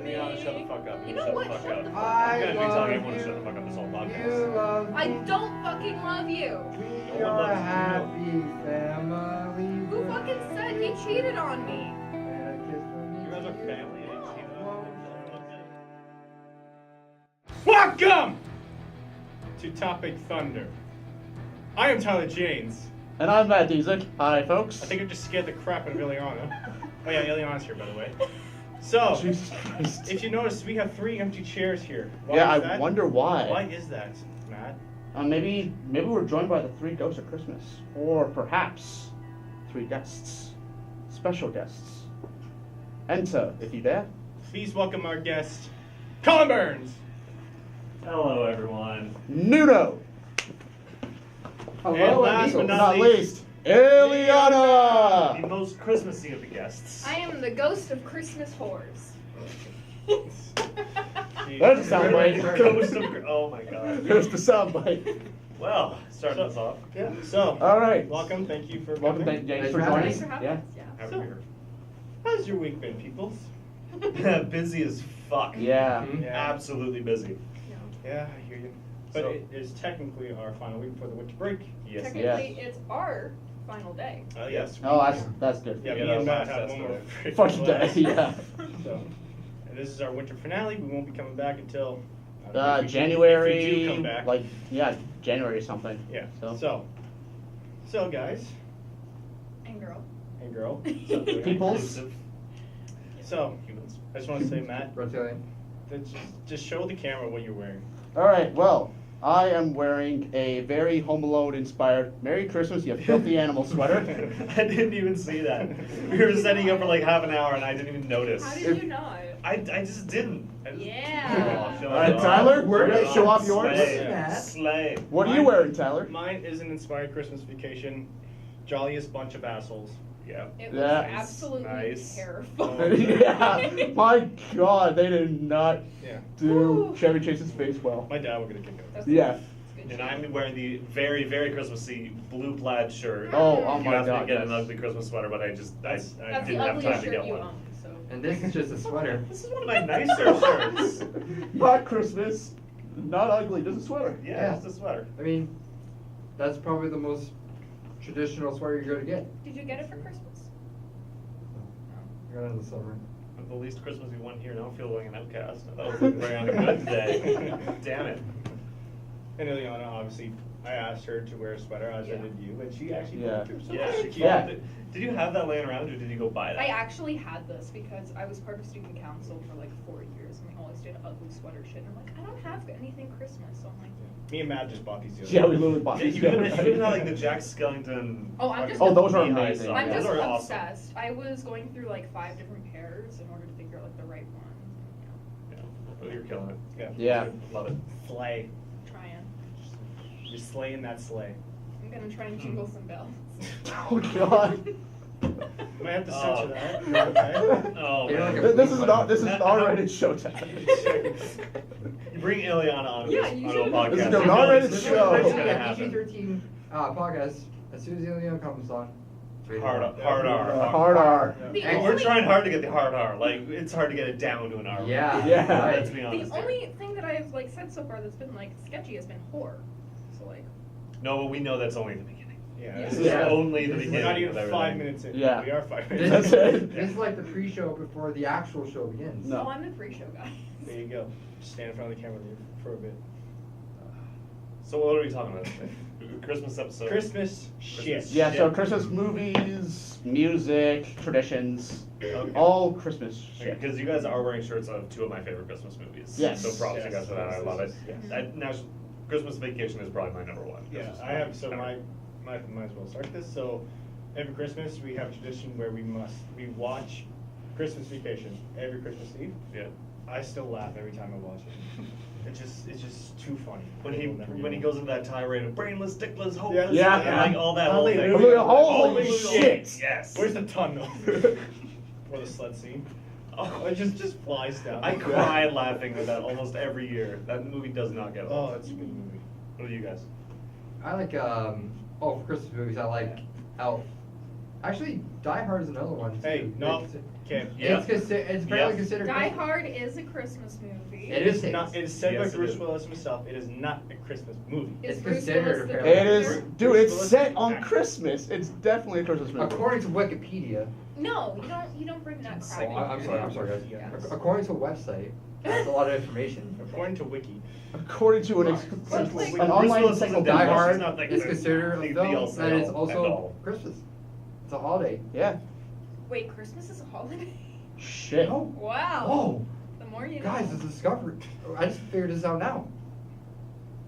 me. Shut the fuck up. You know shut what? the fuck Shut up. the fuck I'm up. gonna be telling everyone to shut the fuck up this whole podcast. I don't fucking love you. We are a happy family. Who fucking said he cheated on me? You guys are family and you cheated on me? Welcome to Topic Thunder. I am Tyler Janes. And I'm Matt Dezek. Hi, folks. I think I just scared the crap out of Ileana. Oh yeah, Ileana's here, by the way. So, Jesus Christ. if you notice, we have 3 empty chairs here. Why Yeah, is I that? wonder why. Why is that, Matt? Maybe we're joined by the 3 ghosts of Christmas. Or perhaps 3 guests. Special guests. Enter, if you dare. Please welcome our guest, Colin Burns. Hello, everyone. Nuno. And last but not least, Ileana. The most Christmassy of the guests. I am the ghost of Christmas whores. There's a soundbite. Ghost of... Oh my god. There's the soundbite. Well, starting us off. Yeah. So, All right. welcome. Thank you for Welcome, coming. thanks for Thanks for joining. Thanks for having Yeah. us. Yeah. Happy So- here. How's your week been, peoples? Busy as fuck. Yeah. Absolutely busy. Yeah, I hear you. But So- it is technically our final week before the winter break. Yes. Technically, it's our final day. Yes. Oh, that's good. Yeah, Yeah, me and that Matt was have last one more Saturday. Fucking day, yeah. So, and this is our winter finale. We won't be coming back until I don't know, if we January, do come back. like, yeah, January or something. Yeah. So. So guys And girl. and girl. Peoples. Inclusive So, humans. I just want to say, Matt, Reptilian. that just show the camera what you're wearing. All right, well, I am wearing a very Home Alone inspired Merry Christmas, you filthy animal sweater. I didn't even see that. We were setting up for like half an hour and I didn't even notice. How did you not? I just didn't. I just... Yeah. Oh, show All right, it off. Tyler, Where you did gonna show off yours? Slay. Matt. Slay. What are you wearing, Tyler? Mine is an inspired Christmas vacation. Jolliest bunch of assholes. Yeah. It was Yeah. absolutely Nice. terrifying. Yeah, my God, they did not Yeah. do Chevy Chase's face well. My dad will get a kick out of That's it. Yeah. good. That's And good. I'm wearing the very, very Christmassy blue plaid shirt. Oh You my asked me to God, get an yes. ugly Christmas sweater, but I That's the That's the didn't have ugliest time to shirt get you one. own. So. And this is just a sweater. This is one of my nicer shirts. Not Christmas, not ugly, just a sweater. Yeah, it's a sweater. I mean, that's probably the most traditional sweater you're going to get. Did you get it for Christmas? I got it in the summer. I'm the least Christmassy one here, now I'm feeling like an outcast. I thought I was looking very on a good day. Damn it. And Ileana, obviously, I asked her to wear a sweater as I Yeah. did you, and she actually Yeah. went through some Yeah, very she Yeah. cute. Did you have that laying around or did you go buy that? I actually had this because I was part of student council for like 4 years and we always did ugly sweater shit. And I'm like, I don't have anything Christmas. So I'm like, Me and Matt just bought these the other Yeah, day. we literally bought Yeah, these you even together. had like the Jack Skellington. Oh, I'm just- Oh, those are knee-high amazing. socks. I'm just Those are awesome. obsessed. I was going through like 5 different pairs in order to figure out like the right one. Yeah, oh, you're killing it. Yeah. Love it. Slay. Trying. You're slaying that sleigh. I'm gonna try and jingle some bells. Oh God. Might have to Oh. censor that. Okay. Oh, You're man. like a- This is an R-rated showtime. You bring Ileana on Yeah, this you on should. a podcast. This is You an know R-rated this is show. what's Yeah, gonna happen. PG-13 podcast. As soon as the Leon comes on. Hard R. Hard R. The And We're only- trying hard to get the hard R. Like, it's hard to get it down to an R. Yeah. Yeah. Right. Let's be honest. The only thing that I've like said so far that's been like sketchy has been whore. So like, No, but we know that's only the beginning. Yeah. Yeah. This This is is only the We're beginning. We're not of even everything. 5 minutes in. Yeah. We are 5 This, minutes. That's it. this is like the pre-show before the actual show begins. No. oh, I'm the pre-show guy. There you go. Just stand in front of the camera for a bit. So what are we talking about today? Christmas episode. Christmas shit. Yeah, so Christmas movies, music, traditions, Okay. all Christmas shit. Because you guys are wearing shirts of 2 of my favorite Christmas movies. Yes. So props to you Yes. guys for that. I love it. Yes. Now, Christmas Vacation is probably my number 1. Yeah, Christmas I have, movie so ever. might as well start this. So every Christmas we have a tradition where we watch Christmas Vacation every Christmas Eve. Yeah. I still laugh every time I watch it. It's just too funny. When It'll never he get goes into that tirade of brainless, dickless, hopeless, Yeah. and like all that whole thing. Hallelujah. Holy shit. Yes. Where's the tunnel? Or the sled scene? Oh, It just flies down. I cry laughing at that almost every year. That movie does not get old. Oh, it's a good movie. What do you guys? I like, for Christmas movies, I like Elf. Actually, Die Hard is another one, too. Hey, no, It's- Okay. Yeah. It's barely Yeah. considered. Die Hard is a Christmas movie. It It is is not. It is said by Yes, it Bruce is. Willis himself. It is not a Christmas movie. Is It's Bruce considered Willis a the fairly- It is, director? dude. Bruce It's Willis set is on actor. Christmas. It's definitely a Christmas movie. According to Wikipedia. No, you don't bring that crap. Oh, I'm sorry, guys. Yeah. According to a website, that's a lot of information. According to Wiki. According to an What's like- an online Bruce Willis isn't encyclopedia. Die He's Hard not like is the- considered the a film all-sell that is and also all. Christmas. It's a holiday. Yeah. Wait, Christmas is a holiday? Shit. Oh, Wow. whoa, The more you know. guys, it's a discovery. I just figured this out now.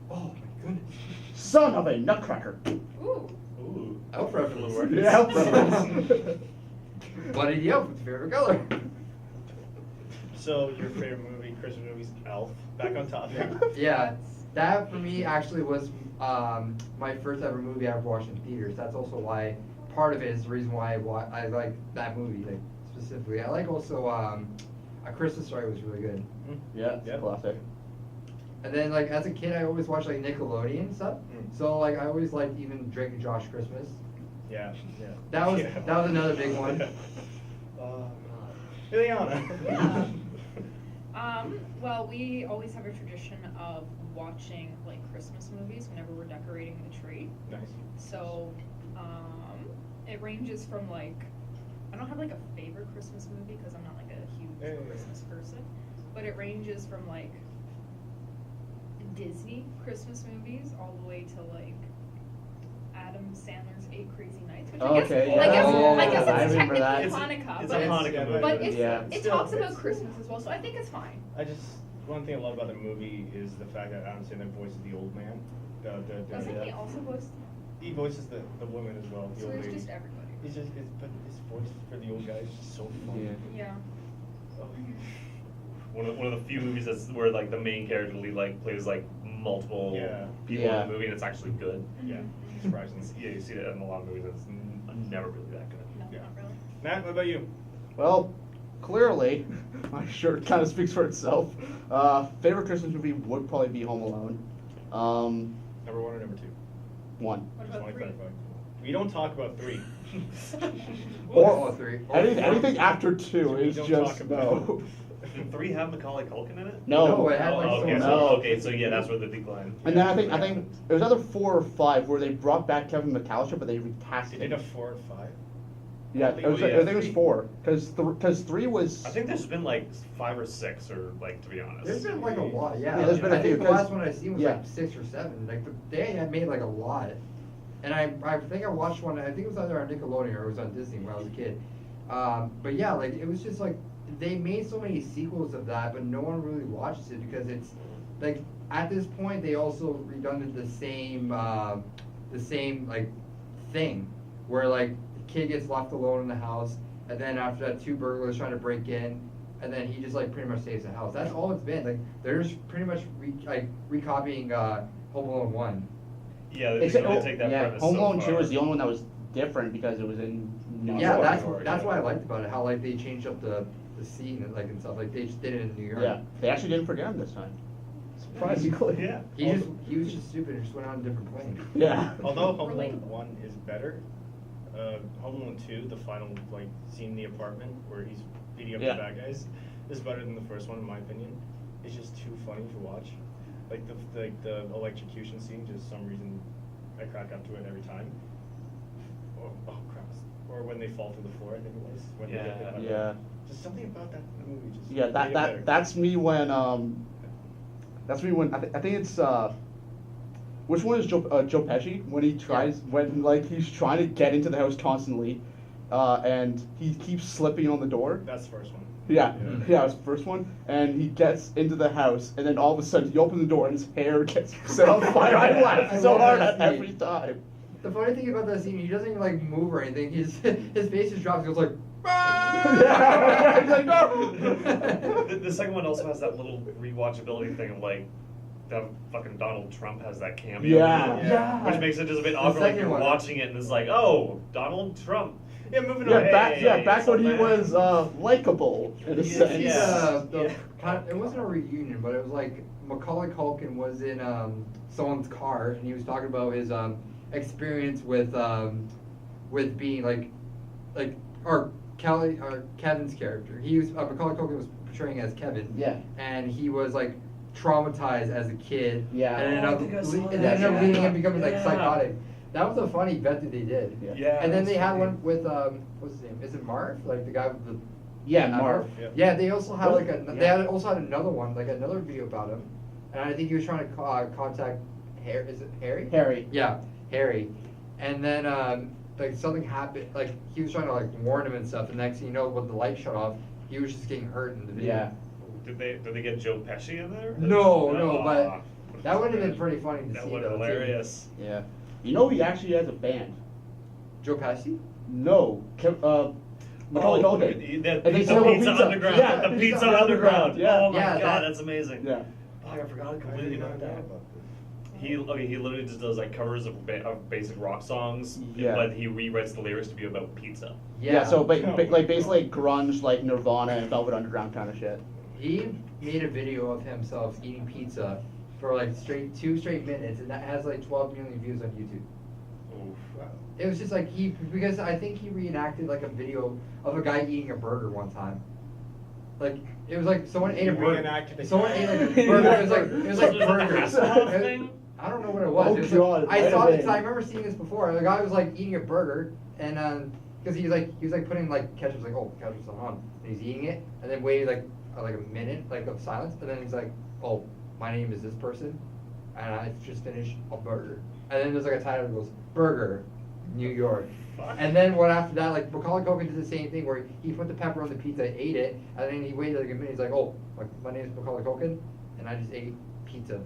Oh my goodness. Son of a nutcracker. Ooh. Ooh. Elf reference. Yeah, elf reference. Buddy the Elf with your favorite color. So your favorite movie, Christmas movies, Elf. Back on topic. Yeah, that for me actually was my first ever movie I ever watched in theaters. That's also why part of it is the reason why I like that movie like specifically. I like also A Christmas Story was really good. Yeah, it's a Yep. classic. And then like as a kid I always watched like Nickelodeon stuff. Mm. So like I always liked even Drake and Josh Christmas. Yeah. Yeah. That was Yeah. that was another big one. Ileana. Well, we always have a tradition of watching like Christmas movies whenever we're decorating the tree. Nice. So, it ranges from like, I don't have like a favorite Christmas movie because I'm not like a huge Yeah, yeah, yeah. Christmas person, but it ranges from like Disney Christmas movies all the way to like Adam Sandler's 8 Crazy Nights, which I guess, Okay, I guess, yeah. I guess I it's remember technically that. Hanukkah, It's but, a Hanukkah Yeah, movie. but it's, Yeah. it Still, talks about it's- Christmas as well, so I think it's fine. I just one thing I love about the movie is the fact that Adam Sandler voices the old man. Doesn't he also voice? He voices the woman as well. The So old it's lady. just everybody. He's just but his voice for the old guy is just so funny. Yeah. Yeah. Oh. One of the few movies that's where like the main character lead like plays like multiple Yeah. people Yeah. in the movie and it's actually good. Yeah. Mhm. Surprisingly. Yeah, you see that in a lot of movies. It's never really that good. No, Yeah. not really. Matt, what about you? Well, clearly, my shirt kind of speaks for itself. Favorite Christmas movie would probably be Home Alone. Number 1 or number 2? 1. What Just about wanna 3? clarify. We don't talk about 3. Or- three. Anything after 2 We is don't just talk no. about- Did 3 have Macaulay Culkin in it? No. No, it had, like, okay, someone so, else. okay, so yeah, that's where the decline. And then I think it was either 4 or 5 where they brought back Kevin McAllister, but they recast They it. did a 4 or 5. Yeah, I think- it was, oh, yeah, I think it was 3. 4 because 3 was. I think there's been like 5 or 6, or like to be honest. There's been like a lot, yeah. Yeah, there's been a I few, think the 'cause- last one I seen was yeah. like 6 or 7. Like they had made like a lot, and I think I watched one. I think it was either on Nickelodeon or it was on Disney when I was a kid. But yeah, like it was just like they made so many sequels of that, but no one really watches it because it's like at this point they also redundant the same like thing where like the kid gets left alone in the house, and then after that 2 burglars trying to break in. And then he just like pretty much saves the house. That's all it's been. Like they're just pretty much recopying Home Alone 1. Yeah, they Except, really take that yeah, premise Home so Alone 2 far. was the only one that was different because it was in New Yeah, York. that's what I liked about it. How like they changed up the scene and like and stuff. Like they just did it in New York. Yeah, they actually didn't forget him this time. Surprisingly. Yeah. He was just stupid and just went on a different plane. Yeah. Although Home Alone Relatable. 1 is better, Home Alone 2, the final like scene in the apartment where he's beating up Yeah. the bad guys, is better than the first one in my opinion. It's just too funny to watch. Like the electrocution scene, just some reason I crack up to it every time. Or oh crap! Or when they fall through the floor, I think it was. When they get hit by the- Yeah. Just something about that movie. Just Yeah, made it better. that's me when I think it's which one is Joe Pesci when he tries when like he's trying to get into the house constantly, and he keeps slipping on the door. That's the first one. Yeah, Yeah. yeah, it was the first one, and he gets into the house, and then all of a sudden he opens the door and his hair gets set on fire. I laugh I so love hard that at scene. every time. The funny thing about that scene, he doesn't even like move or anything. His face just drops. He goes like. Yeah, he's like, no. The second one also has that little rewatchability thing of like that fucking Donald Trump has that cameo. Yeah. in it, Yeah. Which makes it just a bit The awkward. Like second you're one. watching it and it's like, oh, Donald Trump. Yeah, moving Yeah, on. back when he man. was likable in a Yeah, sense. yeah. It wasn't a reunion, but it was like Macaulay Culkin was in someone's car, and he was talking about his experience with being like or Kelly or Kevin's character. He was Macaulay Culkin was portraying as Kevin. Yeah. And he was like traumatized as a kid. Yeah. And ended Oh, I up, think I saw and that. ended up leading him becoming like Yeah. psychotic. That was a funny bet that they did. Yeah. Yeah, And then that's they had funny. one with what's his name? Is it Marv? Like the guy with the Yeah, Marv. Yeah, they also had like Yeah. they had also had another one, like another video about him, and I think he was trying to contact Harry. Is it Harry? Harry. Yeah, Harry. And then like something happened, like he was trying to like warn him and stuff. And next thing you know, when the light shut off, he was just getting hurt in the video. Yeah. Did they get Joe Pesci in there? No, Ah, but that would have been pretty funny to That see. would though, have too. hilarious. Yeah. You know he actually has a band. Joe Pesci? No. Macaulay Culkin. The And they Pizza, sell Pizza pizza. Underground. Yeah, the Pizza Pizza Underground. Underground. Yeah. Oh my Yeah, god, that- that's amazing. Yeah. Oh, I forgot I completely didn't about know that. about this. He literally just does like covers of basic rock songs, Yeah. but he rewrites the lyrics to be about pizza. Yeah, so Oh my like basically God. grunge, like Nirvana and Velvet Underground kind of shit. He made a video of himself eating pizza for like 2 straight minutes, and that has like 12 million views on YouTube. Oof. Wow. It was just like because I think he reenacted like a video of a guy eating a burger one time. Like it was like someone ate a burger. Reenacted a Someone guy. ate like a burger. It was like Was it the burgers. Hasselhoff It- thing? I don't know what it was. Oh, It was God, like, I might saw have it because been. I remember seeing this before. The guy was like eating a burger, and because he was like putting like ketchup, like oh ketchup's on, and he's eating it, and then waited like a minute like of silence, and then he's like oh my name is this person, and I just finished a burger, and then there's like a title that goes burger, New York. Fuck. And then what after that, like Macaulay Culkin did the same thing where he put the pepper on the pizza, ate it, and then he waited like a minute. He's like, "Oh, my name is Macaulay Culkin, and I just ate pizza."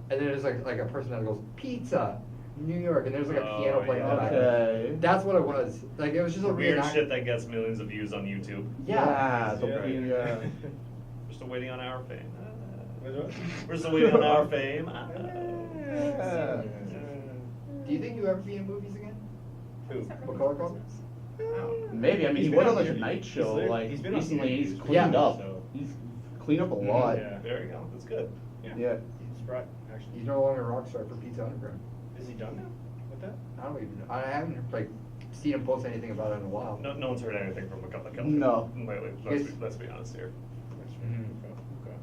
And then there's like a person that goes, "Pizza, New York," and there's like a Oh, piano playing in the yeah. back. Okay. That's what it was. Like it was just a Weird reenact- shit that gets millions of views on YouTube. Yeah. So Yeah. We're still waiting on our fame. Wait, what? We're still waiting on our fame. Yeah. Do you think you ever be in movies again? Who? Except for Macaulay Christmas. Oh. Maybe. I mean, He's he been went on on like a here. night He's show. there- Like he's been on recently, here. he's He's cleaned Yeah. up. so- He's cleaned up a lot. Yeah. There you go. That's good. Yeah. He's brought, actually. He's no longer a rock star for Pizza Underground. Is he done now with that? I don't even. I haven't like seen him post anything about it in a while. No one's heard anything from Macaulay Culkin. No. Lately. Yes. Let's be honest here. Mhm. Okay.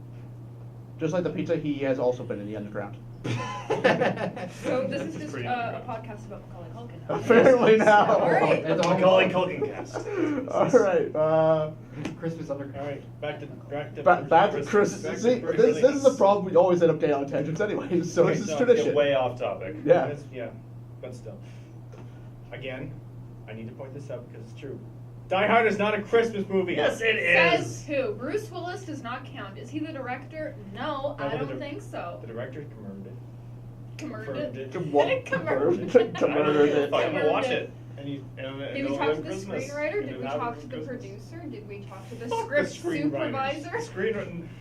Just like the pizza, he has also been in the underground. So this is It's just pretty a underground. podcast about Macaulay Culkin. Apparently now. All right. It's all Macaulay Culkin cast. All right. Christmas Underground. All right, back to Back to Christmas. Back to See, Christmas. this is the problem. We always end up getting on tangents anyway. So Okay, this is so tradition. Get way off topic. Yeah. Yeah, but still. Again, I need to point this out because it's true. Die Hard is not a Christmas movie. Yes, it Says is. who? Bruce Willis does not count. Is he the director? No, I but don't think so. The director confirmed it. Confirmed it. What? Confirmed it. Confirmed it. Fuck, I'm gonna watch it. And he, Did we talk to the screenwriter? Did we talk to the producer? Did we talk to the script supervisor?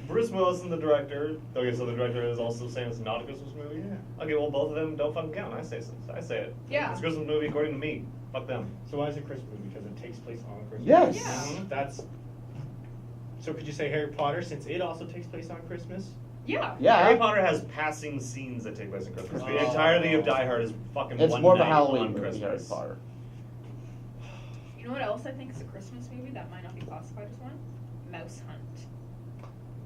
Bruce Willis and the director. Okay, so the director is also saying it's not a Christmas movie. Yeah. Okay, well both of them don't fucking count. I say it. Yeah. It's a Christmas movie according to me. Fuck them. So why is it a Christmas movie? Because it takes place on Christmas. Yes. Yeah. That's. So could you say Harry Potter since it also takes place on Christmas? Yeah. Yeah. Harry Potter has passing scenes that take place in Christmas. The Oh. entirety of Die Hard is fucking It's one more of a night Halloween on movie, Harry Christmas. Potter. You know what else I think is a Christmas movie that might not be classified as one? Mouse Hunt.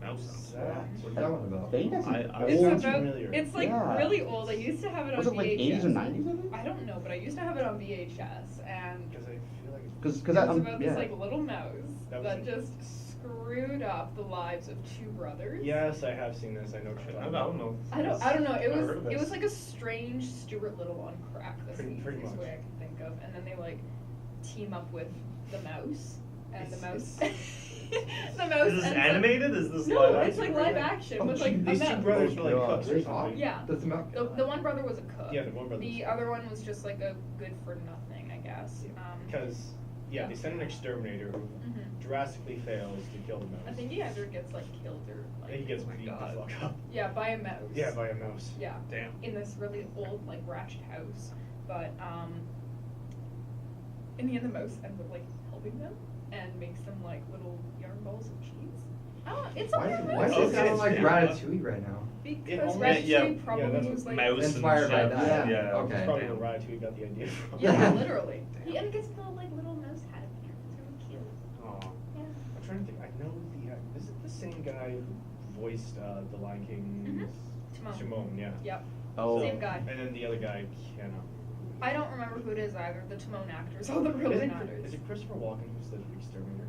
Mouse. What's that one about? I think that's an I- It's old- Sounds about. familiar. It's like Yeah. really old. I used to have it on Was it like VHS. 80s or 90s? I think. I don't know, but I used to have it on VHS, and Because I feel like Because it that was about this yeah. like little mouse That that, was- just screwed up the lives of two brothers. Yes, I have seen this. I know. I don't know. I don't know. It I've was heard of it this. was like a strange Stuart Little on crack. That's the Pretty easiest much. way I can think of. And then they like team up with the mouse, and the mouse. The mouse. Is this ends up- animated? Is this No, live it's action? like live action with like a These two mouse. brothers were like God. cooks or There's something. Yeah. That's about. The one brother was a cook. Yeah, the one brother The was a other one was just like a good for nothing, I guess. Because yeah, they send an exterminator who Mhm. drastically fails to kill the mouse. I think he either gets like killed or like. And he gets oh my beat the God. fuck up. Yeah, by a mouse. Yeah, by a mouse. Yeah. Damn. In this really old like ratchet house, but in the end the mouse ends up like helping them and makes them like little yarn balls of cheese. Oh, it's a Why weird is movie. it Okay, sound like yeah. Ratatouille right now? Because only- Ratatouille yeah, probably that's was what- like Mouse and Inspired by shit. that. Yeah. Okay. That's probably Damn. where Ratatouille got the idea from. Yeah, Yeah. literally. Yeah, and it gets the like little mouse hat. It's really cute. same guy who voiced the Lion King? Timon. Timon, yeah. Yep. Oh. Same guy. And then the other guy, cannot. I don't remember who it is either. The Timon actors. All that really matters. Is it Christopher Walken who's the exterminator?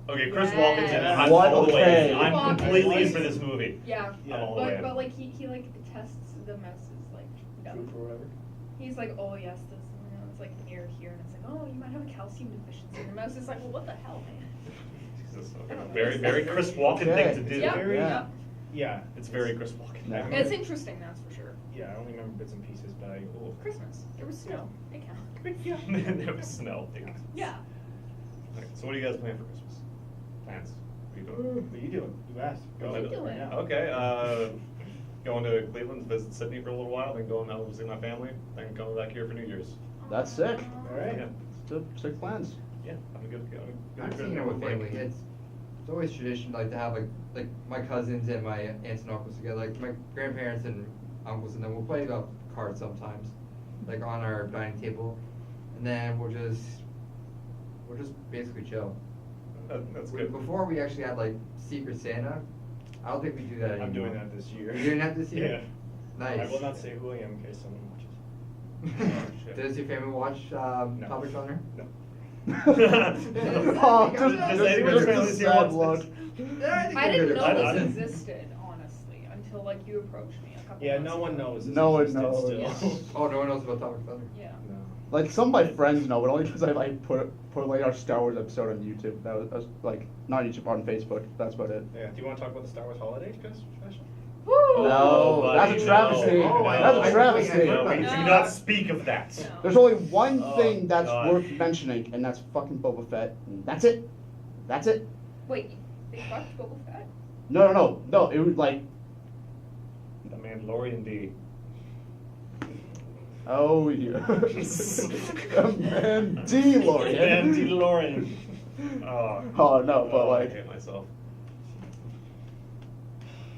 Okay, Chris Yes. Walken's in it. I'm What? all the way. Okay. in. I'm Walken. completely in for this movie. Yeah. Yeah. I'm all the way. But in. like he like tests the mouse's like Poop or whatever? He's like, oh yes, this it's like near here, and it's like, oh, you might have a calcium deficiency. And the mouse is like, well, what the hell, man? Jesus, I okay. don't know. Very, very Chris Walken Okay. thing to do. Yep. Very- Yep. Yeah. It's very Chris Walken. Yeah. It's interesting, that's for sure. Yeah, I only remember bits and pieces, but I. Oh. Christmas. There was snow. They count. There was snow. Yeah. Okay, so what do you guys plan for Christmas? Plans? What are you doing? What are you doing? You asked. Go. What are you doing? Right now. Okay, going to Cleveland to visit Sydney for a little while, then going out to see my family, then coming back here for New Year's. That's sick. All right. Yeah, Sick plans. yeah, I'm good. I'm seeing it with family. It's always tradition like to have like my cousins and my aunts and uncles together, like my grandparents and uncles, and then we'll play cards sometimes, like on our dining table, and then we'll just basically chill. That's good. Before we actually had like Secret Santa. I don't think we do that anymore. I'm doing that this year. You're doing that this year? Yeah. Nice. I will not say who I am in case someone watches. Shit. Does your family watch Topic Thunder? No. Oh, Does anyone's family just see sad what's look. Yeah, I didn't know I this didn't. existed, honestly, until like you approached me a couple Yeah, months no one ago. knows. No one existed knows. Still. Oh, no one knows about Topic Thunder? Yeah. No. Like some of my friends know, but only because I like put like our Star Wars episode on YouTube. That was like not YouTube, on Facebook. That's about it. Yeah. Do you want to talk about the Star Wars holiday special? Woo! No, buddy, that's a travesty. no. That's a travesty. No, we do No. not speak of that. No. There's only one Oh, thing that's God. worth mentioning, and that's fucking Boba Fett. And that's it. That's it. Wait, they fucked Boba Fett? No. It was like, The Mandalorian D. oh yeah, Mandalorian. Mandalorian. Oh, Oh, no, but I like- hate myself.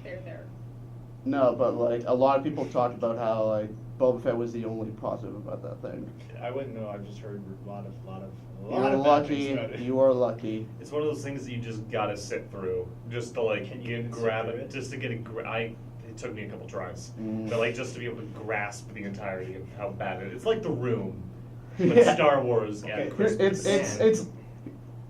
There. No, but like a lot of people talk about how like Boba Fett was the only positive about that thing. I wouldn't know. I've just heard a lot of You're bad lucky. things about it. You are lucky. It's one of those things that you just gotta sit through, just to like Can you get even sit grab through it, it? just to get it took me a couple tries, Mm. but like just to be able to grasp the entirety of how bad it is. It's like The Room, but Yeah. Star Wars Okay. at Christmas.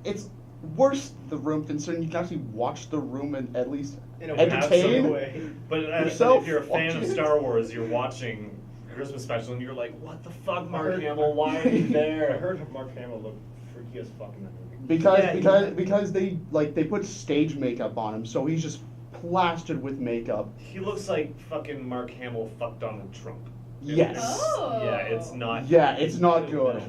It's worse The Room, considering you can actually watch The Room and at least In a entertain. passive way. But yourself, if you're a fan of watch it. Star Wars, you're watching a Christmas special and you're like, what the fuck, Mark heard- Hamill? Why are you I there? heard Mark Hamill looked freaky as fuck in that movie. Because they put stage makeup on him, so he's just plastered with makeup. He looks like fucking Mark Hamill fucked Donald Trump. Yes. Oh. Yeah, it's not. Yeah, it's not good.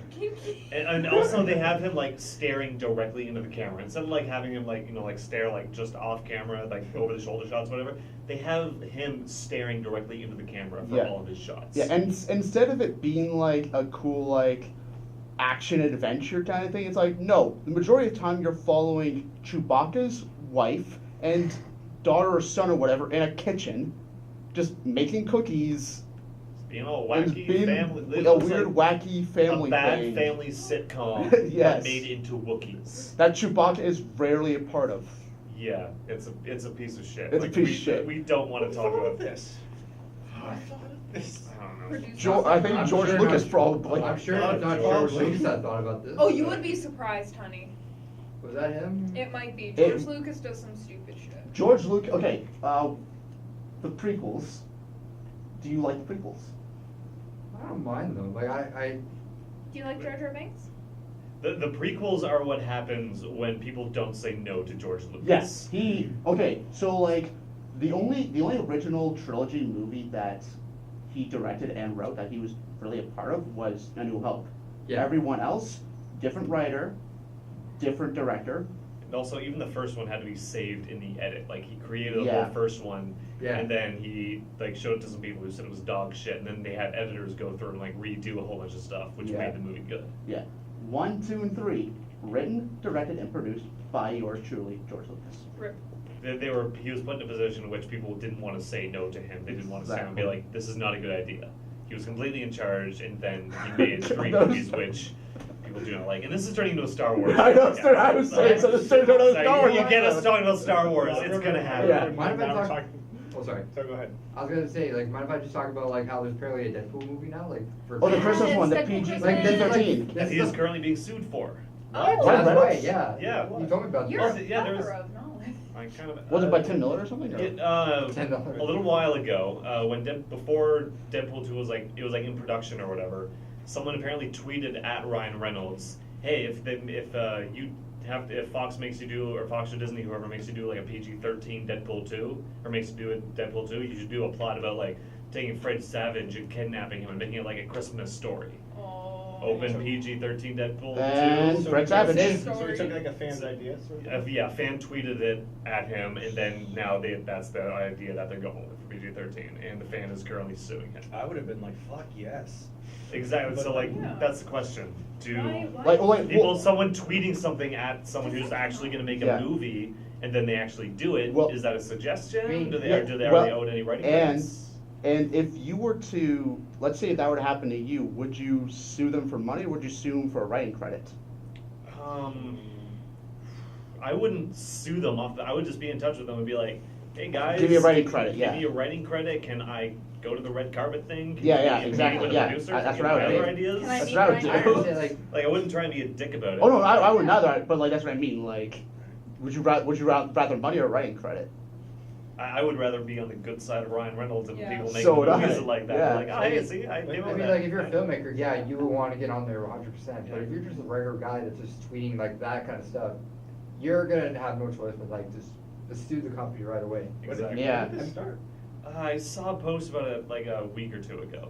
And also they have him like staring directly into the camera instead of like having him like like stare like just off camera, like over the shoulder shots, whatever. They have him staring directly into the camera for Yeah. all of his shots. Yeah, and instead of it being like a cool like action adventure kind of thing, it's like no. The majority of the time you're following Chewbacca's wife and daughter or son or whatever in a kitchen, just making cookies. Being all And wacky being family. a weird, wacky family a bad thing family sitcom Yes. that made into Wookiees. that Chewbacca is rarely a part of. Yeah, it's a piece of shit. It's a piece of shit. We don't want to talk about this. I thought of this. I don't know. I think I'm George sure Lucas not- probably. I'm sure Not not George. George Lucas had thought about this. Oh, you would be surprised, honey. Was that him? It might be. It- George Lucas does some stupid shit. George Lucas. Okay, the prequels. Do you like the prequels? I don't mind them. Like I Do you like Jar Jar Binks? The prequels are what happens when people don't say no to George Lucas. Yes, he. Okay, so like the only original trilogy movie that he directed and wrote that he was really a part of was A New Hope. Yeah. Everyone else, different writer, different director. And also, even the first one had to be saved in the edit. Like he created the Yeah. whole first one, Yeah. and then he like showed it to some people who said it was dog shit, and then they had editors go through and like redo a whole bunch of stuff, which Yeah. made the movie good. Yeah, 1, 2, and 3, written, directed, and produced by yours truly, George Lucas. Rip. He was put in a position in which people didn't want to say no to him. They didn't want to say and be Exactly. like, "This is not a good idea." He was completely in charge, and then he made 3 That was- movies which people people do not like. And this is turning into a Star Wars. I know, podcast. I was saying, so this is turning into a So Star Wars. you get us talking about Star Wars, it's gonna happen. Yeah. Mind if I Now we're talk- talking. Oh, sorry. So go ahead. I was gonna say, like, mind if I just talk about like how there's apparently a Deadpool movie now, like for Oh, the kids? Christmas one, the Deadpool PG Christmas. Like, this is PG-13. like- That he is currently being sued for. Oh, That's What? right, yeah. Yeah. You told me about You're that. a Yeah, there was- fucker of knowledge. I kind of. Was it by Tim Miller or something? Or? $10. A little while ago, when before Deadpool 2 was like in production or whatever, someone apparently tweeted at Ryan Reynolds, "Hey, if Fox makes you do, or Fox or Disney, whoever makes you do like a PG-13 Deadpool 2, or makes you do a Deadpool 2, you should do a plot about like taking Fred Savage and kidnapping him and making it like a Christmas story." Oh. Open PG-13 Deadpool And 2. Fred Savage. So we took like a fan's idea. Sort of? Yeah, fan tweeted it at him, and then now that's the idea that they're going with for PG-13, and the fan is currently suing him. I would have been like, fuck yes. Exactly. So like, Yeah. that's the question. Do someone tweeting something at someone who's actually going to make a Yeah. movie, and then they actually do it? Well- Is that a suggestion? I mean, do they yeah, are they well, owed any writing and- credits? And if you were to, let's say if that were to happen to you, would you sue them for money or would you sue them for a writing credit? I wouldn't sue them off. I would just be in touch with them and be like, "Hey guys, Give me a writing credit, Give yeah. me a writing credit. Can I go to the red carpet thing? Can Yeah, you yeah, meet me exactly, with a yeah. producer? That's Can what I you would have other do. ideas? Can I That's meet what I would Ryan do. I Reynolds? would say, like, Like I wouldn't try and be a dick about it. Oh no, I would neither, but like that's what I mean. Like, would you rather money or a writing credit? I would rather be on the good side of Ryan Reynolds and Yeah. people making So would movies I. like that. Yeah. Like, oh, hey, see, I I gave him mean, that. like, if you're a filmmaker, yeah, you would want to get on there 100%. But Yeah. if you're just a regular guy that's just tweeting like that kind of stuff, you're gonna have no choice but like just sue the company right away. Exactly. Yeah. When did this start? I saw a post about it like a week or two ago.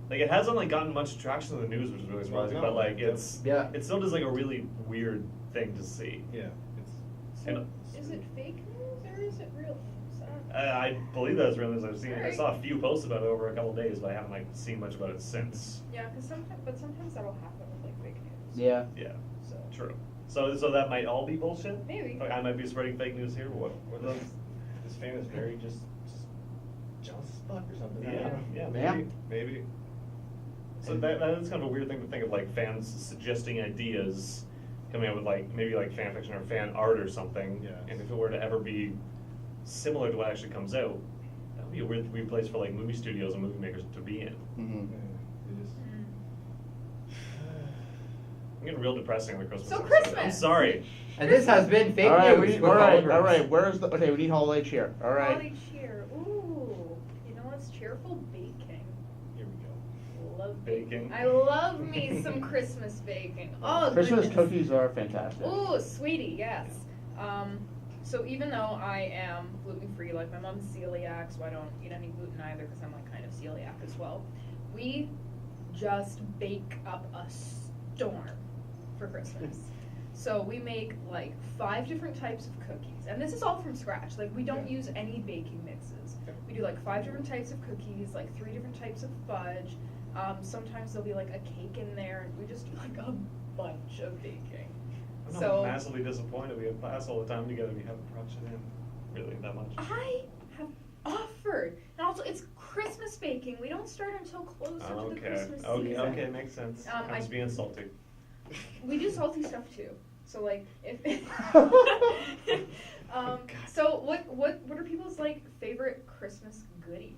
Like it hasn't like gotten much traction in the news, which is really surprising. No, but like yeah. Yeah. it's still just like a really weird thing to see. Yeah. It's And Is it fake news or is it real news? I believe that's real news. I've seen. I Alright. saw a few posts about it over a couple of days, but I haven't like seen much about it since. Yeah, because sometimes that'll happen with like fake news. Yeah. Yeah, So true. So that might all be bullshit. Maybe. Like, I might be spreading fake news here. What? this fan is very just jealous as fuck or something. I don't Yeah, know. yeah, Yeah. maybe. So that is kind of a weird thing to think of, like fans suggesting ideas, coming up with like maybe like fan fiction or fan art or something. Yeah. And if it were to ever be similar to what actually comes out, that would be a weird place for like movie studios and movie makers to be in. Mm-hmm. Yeah, it is. I'm getting real depressing on the Christmas. So episode. Christmas! I'm sorry. And this has been fake All right, news. all with right, Oliver. all right. Where's the? Okay, we need holiday cheer. All right. Holiday cheer. Ooh. You know what's cheerful? Baking. Here we go. Love Baking. I love me some Christmas baking. Oh, Christmas goodness. cookies are fantastic. Ooh, sweetie, yes. So even though I am gluten-free, like my mom's celiac, so I don't eat any gluten either because I'm like kind of celiac as well, we just bake up a storm for Christmas. So we make like 5 different types of cookies, and this is all from scratch. Like we don't use any baking mixes. We do like 5 different types of cookies, like 3 different types of fudge. Sometimes there'll be like a cake in there, and we just do like a bunch of baking. I'm not So massively disappointed. We have class all the time together. We haven't brought it in really that much. I have offered, and also it's Christmas baking. We don't start until closer to the Okay. Christmas Okay. season. Okay. Makes sense. I'm I- just being salty. We do salty stuff too. So like if so what are people's like favorite Christmas goodies?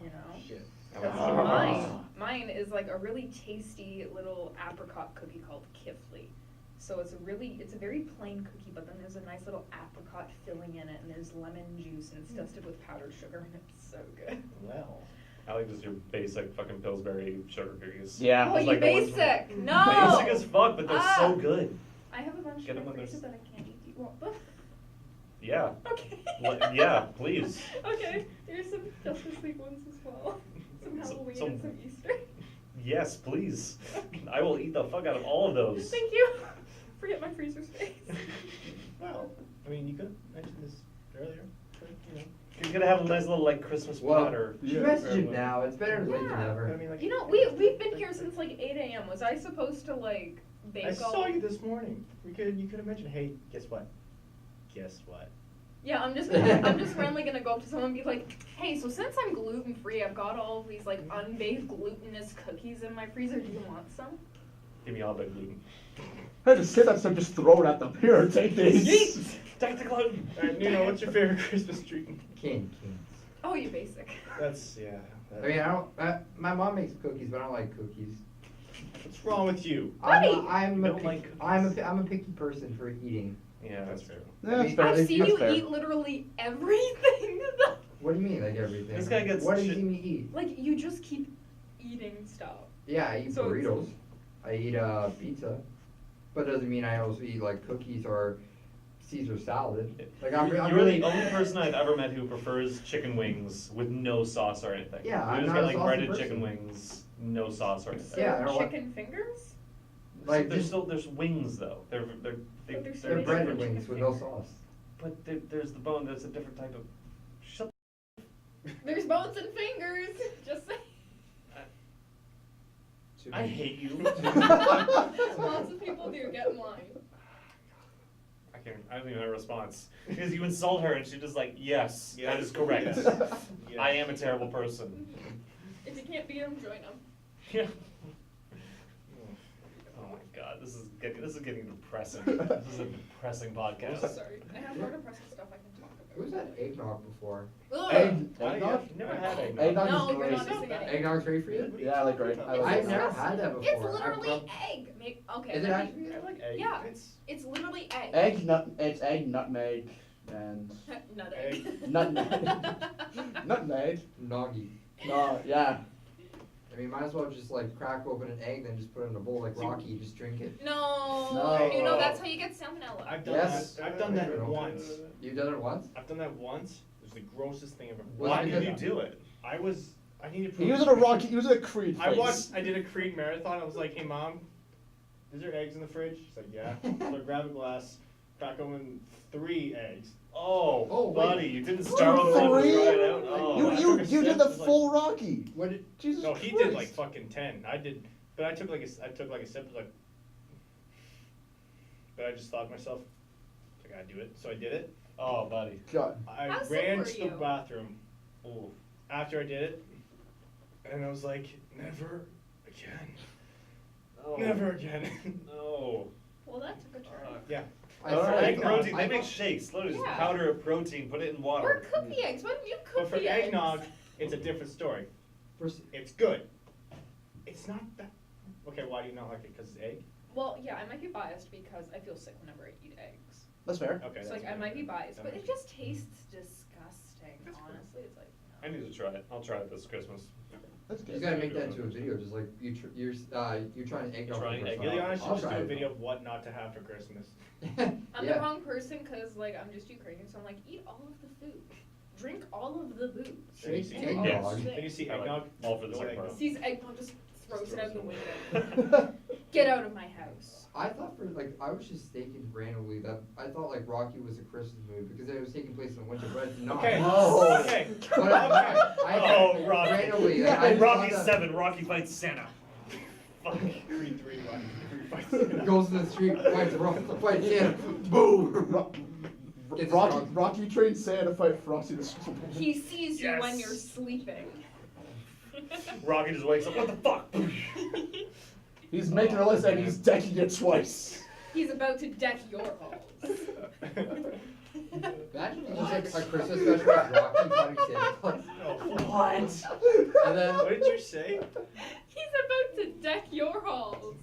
You know? Shit. Because mine is like a really tasty little apricot cookie called Kifley. So it's a very plain cookie, but then there's a nice little apricot filling in it, and there's lemon juice, and it's dusted with powdered sugar, and it's so good. Well. I like just your basic fucking Pillsbury sugar cookies. Yeah. Oh, Just you like the ones from- basic! No! Basic as fuck, but they're so good. I have a bunch Get in them my when freezer there's- that I can't eat. Do you want them? Yeah. Okay. Yeah, please. Okay, here's some Justice League ones as well. Some Halloween and some Easter. Yes, please. I will eat the fuck out of all of those. Thank you. Forget my freezer space. Well, I mean, you could have mentioned this earlier. But, you know. You're gonna have a nice little like Christmas Well, platter. you message it now. It's better late than Yeah. never. I mean, like, You know, we've been here since like 8 a.m. Was I supposed to like bake I all? saw you this morning. You could have mentioned, hey, guess what? Guess what? Yeah, I'm just randomly gonna go up to someone and be like, hey, so since I'm gluten free, I've got all of these like unbaked glutinous cookies in my freezer. Do you want some? Give me all that gluten. I had to say that, so just throw it at them. Here, take these. Yeet! Take the gluten. Alright, Nino, what's your favorite Christmas treat? Kings. Oh, you basic. That's, yeah. I mean, my mom makes cookies, but I don't like cookies. What's wrong with you? I'm You a don't like cookies? I'm a picky person for eating. Yeah, that's fair. That's fair. I've seen That's you fair. eat literally everything. What do you mean, like everything? This guy gets What do you shit- see me eat? Like, you just keep eating stuff. Yeah, I eat So it's- burritos. I eat pizza, but doesn't mean I also eat like cookies or Caesar salad. Like I'm You're really the only person I've ever met who prefers chicken wings with no sauce or anything. Yeah, You I'm just not get a like saucy breaded person. chicken wings, no sauce or anything. Yeah, I don't want- Chicken fingers? like there's just still there's wings though. They're But they're they're still breaded chicken wings with no fingers. sauce. But there's the bone. There's a different type of. Shut. There's bones and fingers. Just saying. I hate you. Lots of people do. Get in line. I don't even have a response because you insult her and she's just like, yes, that is correct. Yes. Yes. I am a terrible person. If you can't beat them, join them. Yeah. Oh my god, this is getting depressing. This is a depressing podcast. Sorry. I have more depressing stuff I can talk about. Who's had eggnog before? Ugh. Eggnog? I've never had eggnog. Eggnog No, is you're great. not missing any. Eggnog's great for you? Yeah, I like great. I like I've it. never had that before. It's literally egg. Okay. Is it let me- actually? I like egg. Yeah. It's It's literally egg. It's egg, nutmeg, and Nut Egg. egg. nutmeg. Noggy. No, yeah. I mean, might as well just like crack open an egg, then just put it in a bowl like Rocky, just drink it. No. No. You know that's how you get salmonella. I've done Yes. that. I've done that Okay. once. You've done it once? I've done that once. It was the grossest thing I've ever. Was Why it did you because- do it? I needed. He was in a Rocky. He was in a Creed phase. I did a Creed marathon. I was like, hey mom, is there eggs in the fridge? She's like, yeah. So I grabbed a glass, crack open 3 eggs. Oh, Oh, wait. buddy, you didn't start with one and Three? try it out. Oh, I You took a did sip, the it was like- full Rocky. What did? Jesus No, he Christ. did like fucking 10. I did, but I took like a sip, like, but I just thought to myself, I gotta do it. So I did it. oh, buddy. God. I How sick ran were to the you? bathroom Ooh. after I did it, and I was like, never again. No. Never again. No. Well, that took a turn. Yeah. I All said right, eggnog. protein. They I make thought- shakes. Literally just Yeah. powder of protein, put it in Or water. cook the eggs. Why don't you cook But for the eggs? eggnog, it's a different story. First, It's good. It's not that. Okay, why do you not like it? Because it's egg? Well, yeah, I might be biased because I feel sick whenever I eat eggs. That's fair. Okay. So that's like I fair. might be biased, That but makes it just tastes disgusting. That's fair. Honestly, it's like. I need to try it. I'll try it this Christmas. That's you good. gotta make that into a video, just like you're trying eggnog. Trying for the egg- first Really time. honest, I'll just do try a it. video of what not to have for Christmas. I'm the Yeah. wrong person because like I'm just Ukrainian, so I'm like eat all of the food, drink all of the booze. Then you see Drink all eggnog. of the Then you things. see I like eggnog. all for the no second eggnog. part. Sees eggnog, just throws it out the throws window. Get out of my house. I thought for like I was just thinking randomly that I thought like Rocky was a Christmas movie because it was taking place in the winter, but it's not. Okay. Oh. Okay. But Oh, Rocky. randomly, Yeah, I just Rocky thought 7, Rocky fights Santa. Fuck. Creed 3, Rocky 3 that goes to the street, fights fights Santa, boom. Gets Rocky, drunk. Rocky trains Santa to fight Frosty the Snowman. He sees you when Yes. you're sleeping. Rocky just wakes up. What the fuck? He's making a list and he's decking it twice. He's about to deck your halls. Imagine it was like a Christmas special with Rocky fighting Santa Claus. What? And then What did you say? He's about to deck your halls.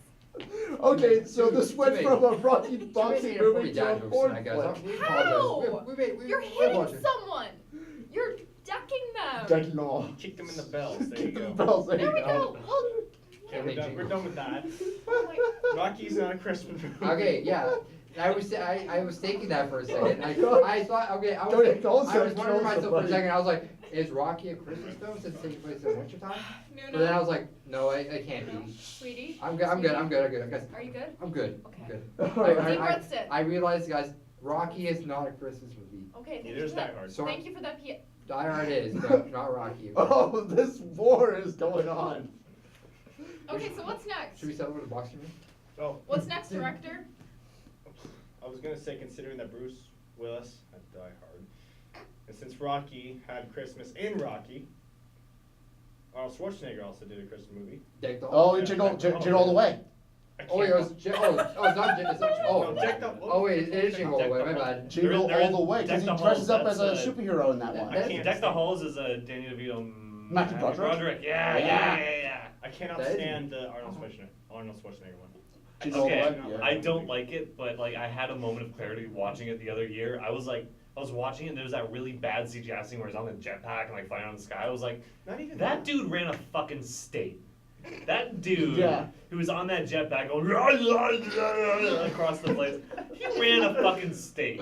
Okay, so this went Too from a Rocky Too boxing many movie to dad a jokes porn tonight, guys. flick. We How? apologize. You're we're hitting watching. someone. You're decking them. Decking all. Kicked them in the bells. There you Kick the go. bells, there There you we go. go. Well, Okay, we're done with that. oh Rocky's not a Christmas movie. Okay, yeah. I was thinking that for a second. I thought okay. I Don't was get close, I was don't wondering kill myself for a somebody. second. I was like, is Rocky a Christmas film since it's taking place in wintertime? no, But then I was like, no, it can't no, be. sweetie. I'm good. I'm good. I'm good. I'm good. Guys, Are you good? I'm good. Okay. I'm good. Alright. Deep breaths in. I realized, guys, Rocky is not a Christmas movie. Okay. Thank Neither you is for Die that. Hard. So Thank you for that. Die Hard is, but not Rocky. Oh, this war is going on. Okay, so what's next? Should we settle with the boxing ring? Oh, What's next, director? I was gonna say, considering that Bruce Willis had Die Hard, and since Rocky had Christmas in Rocky, Arnold Schwarzenegger also did a Christmas movie. Deck the Oh, Hall. jingle all the way. Oh wait, it's not it's not, No, Deck the- oh wait, it is Jingle All the Way, my bad. Jingle They're in all the way, because Deck he the dresses Halls, up as a that's, superhero in that one. that- can't Deck the Halls is a Danny DeVito. Matthew Broderick? Yeah. I cannot That is- stand the Arnold Schwarzenegger one. Jingle all the Okay, way, yeah. I don't like it, but like I had a moment of clarity watching it the other year. I was watching it and there was that really bad CGI scene where he's on the jetpack and like flying on the sky. I was like, Not even that dude ran a fucking state. That dude Yeah. who was on that jetpack going across the place, he ran a fucking state.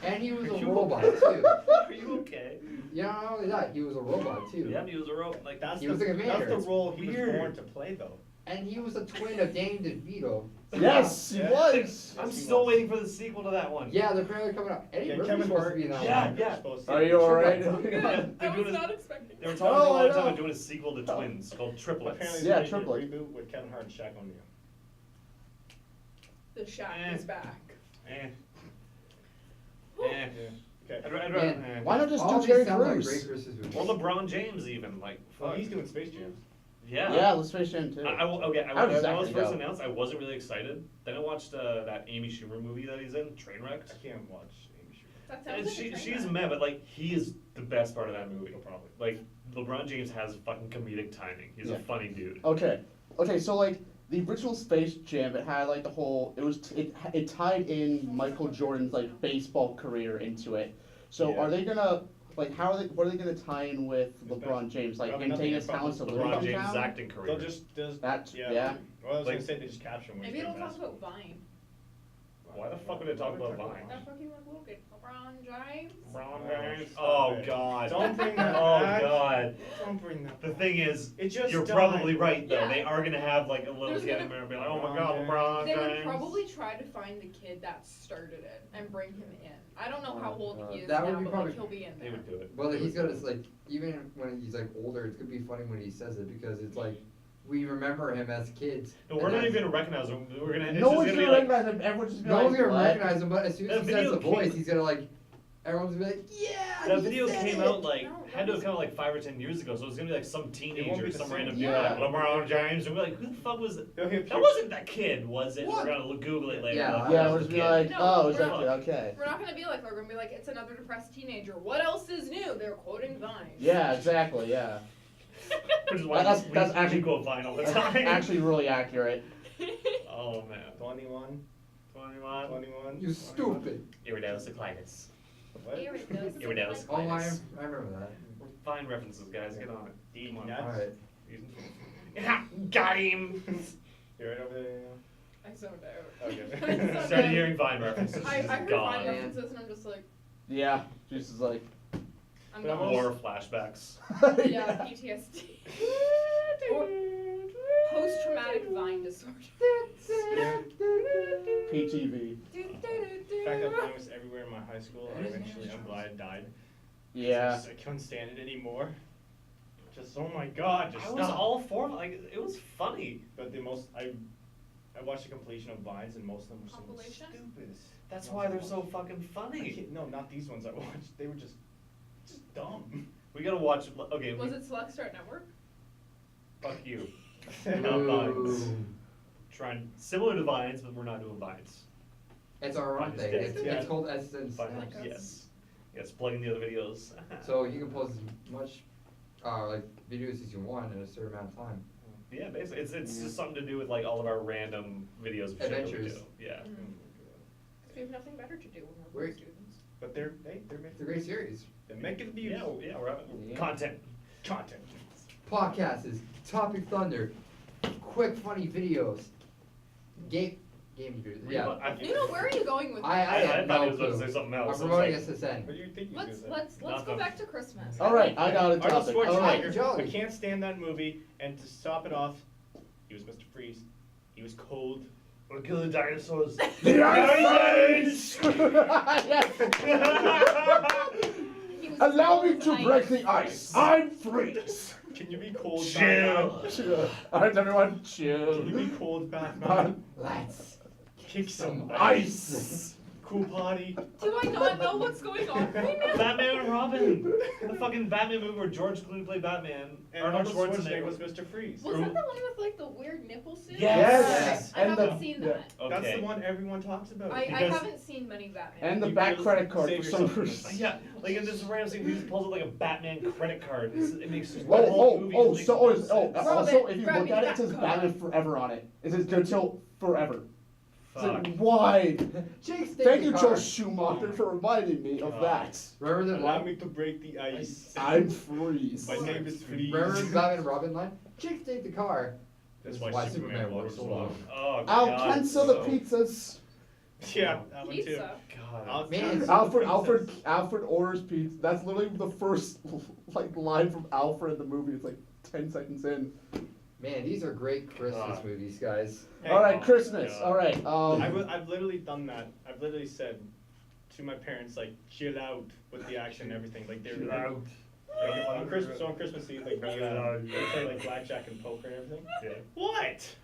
And he was Are a you robot okay? too. Are you okay? Yeah, not only that, he was a robot too. Yeah, he was a rope. Like That's He the, was a commander. that's the role he Weird. was born to play, though. And he was a twin of Danny DeVito. Yes, he Yeah. was. I'm he still was. waiting for the sequel to that one. Yeah, they're apparently coming out. Eddie Yeah, Murphy's Kevin supposed Hart. to be in that Yeah, one. yeah. Supposed to. Are you alright? Yeah, I they're was doing not a, expecting they were that. talking for a Oh, long I time know. about doing a sequel to Twins called Triplets. Apparently, Yeah, there's a triplet. reboot with Kevin Hart and Shaq O'Neal. The Shack Eh. is back. Eh. Yeah. Eh. Okay. I'd rather, Man, eh. Why not just All do these Terry sound like Crews? great Christmas movies. Or LeBron James even, like, Well, fuck. he's doing Space Jam. Yeah. Yeah, let's Space Jam too. Okay, How does when that I was gonna first go? announced, I wasn't really excited. Then I watched that Amy Schumer movie that he's in, Trainwreck. I can't watch Amy Schumer. That And sounds like a train she's wreck. meh, but like he is the best part of that movie. No problem. Like LeBron James has fucking comedic timing. He's Yeah. a funny dude. Okay, so like the original Space Jam, it had like the whole. It tied in Michael Jordan's like baseball career into it. So Yeah. are they gonna like what are they gonna tie in with With LeBron James? Like Probably maintain nothing his about talents of LeBron living James' town? acting career. They'll just That's yeah. yeah. Well, I was Like- gonna say they just capture him when Maybe he's it'll doing talk basketball. about Vine. Why the fuck would it talk about Vine? That fucking like little kid, LeBron James. LeBron James. Stop Oh it. god. Don't bring that Oh back. god. Don't bring that. The thing is, It just you're died. probably right though. Yeah. They are gonna have like a little There's kid gonna- in there and be like, oh my LeBron god, James. LeBron They James. would probably try to find the kid that started it and bring him in. I don't know how old he is That now, would be but probably- like he'll be in They there. would do it. Well, he's got his like even when he's like older, it's gonna be funny when he says it because it's like we remember him as kids. No, we're and not that's- even gonna recognize him. We're gonna. It's No just one's gonna be gonna like, recognize him. Everyone's just be No like, one's gonna "What?" recognize him, but as soon That as he says video the voice, came- he's gonna like everyone's gonna be like, yeah. That he video said came it." out like No, had to that have come out like 5 or 10 years ago, so it's gonna be like some won't teenager, be the some same. random Yeah. dude like LeBron James, and we're like, who the fuck was it? They'll hear That pure- wasn't that kid, was it? What? We're gonna Google it later. Yeah, Like, Yeah, that we'll was just the be kid. like, No, oh, we're exactly, not. okay. We're not gonna be like, we're gonna be like, it's another depressed teenager. What else is new? They're quoting Vine. Yeah, exactly, yeah. Which is why That's we actually- quote Vine all the That's time. actually really accurate. Oh man. 21. 21. 21. You stupid. Iridociclitis. What? Iridociclitis. Oh, I remember that. Vine references, guys. Get on it. Come on. Nuts. All right. Yeah, got him. You're right over there. I zoned out. Okay. I zoned Started out. hearing Vine references. I Just heard gone. Vine references and I'm just like, Yeah, just is like. I'm But I'm gone. War flashbacks. Yeah, PTSD. Or post-traumatic Vine disorder. PTV. The fact that Vine was everywhere in my high school, I eventually, I'm glad it died. Yeah. I couldn't stand it anymore. Just, oh my god, just I was stop. all for like it was funny. But the most, I watched a completion of Vines and most of them were so Compilation? stupid. That's why they're so fucking I funny. can't- No, not these ones I watched. They were just dumb. We gotta watch. Okay, Was it Select Start Network? fuck you. Ooh. Not Vines. Trying similar to Vines, but we're not doing Vines. It's our own Vine is thing. dead. It's, Yeah. it's called Essence. Vine, like us. yes, yes, plugging the other videos. So you can post as much like videos as you want in a certain amount of time. yeah, basically, it's just something to do with like all of our random videos of shit that we Adventures. do. Yeah. We have nothing better to do when we're Wait. students. But they're It's a making, great series. they're making views. Yeah, we're having Yeah. content. Content. Podcasts is Topic Thunder, quick funny videos, gaming videos. Yeah. You know, where are you going with I this? have thought no he was about to clue. say something else. I'm I was promoting like, SSN. What do you think? Let's go Nothing. back to Christmas. All right, I got a Arnold topic. All right, Schwarzenegger. Joey. I can't stand that movie. And to top it off, he was Mr. Freeze. He was cold. We'll kill the dinosaurs. The ice! He was Allow me cold to ice. break the ice. I'm Freeze. Can you be cold, Chill. Batman? Chill. All right, everyone, chill. Can you be cold, Batman? Let's Kick some Ice. Cool party. Do I not know what's going on right now? Batman and Robin. The fucking Batman movie where George Clooney played Batman. And Arnold Arnold Schwarzenegger Schwarzenegger was Mr. Freeze. Was that the one with like the weird nipple suit? Yes. I And haven't the- seen yeah. that. Okay. That's the one everyone talks about. I Because- haven't seen many Batman. And the You back really credit card save for some yourself from reason. this. Yeah, like in this random scene, he just pulls out like a Batman credit card. It makes the Oh, whole oh, movie oh, makes so, no oh, sense. also, if you grab look me at it, the it says back Batman card. Forever on it. It says until forever. It's Fuck. like, why? Chicks take Thank the you, car. Joe Schumacher, for reminding me of God. that. Remember the Allow line? me to break the ice. I'm Freeze. My name is Freeze. Remember the Batman and Robin line? Chicks take the car. That's This is why Superman works so long. Oh, I'll God. cancel the so- pizzas. Yeah, that one too. Pizza. God. Man, Alfred orders pizza. That's literally the first like line from Alfred in the movie. It's like 10 seconds in. Man, these are great Christmas God. movies, guys. Hey, All right, oh, Christmas. God. All right. I've literally done that. I've literally said to my parents, like, chill out with the action and everything. Like, they're Chill out. Like, on Christmas Eve, like, we play like blackjack and poker and everything. Yeah. What?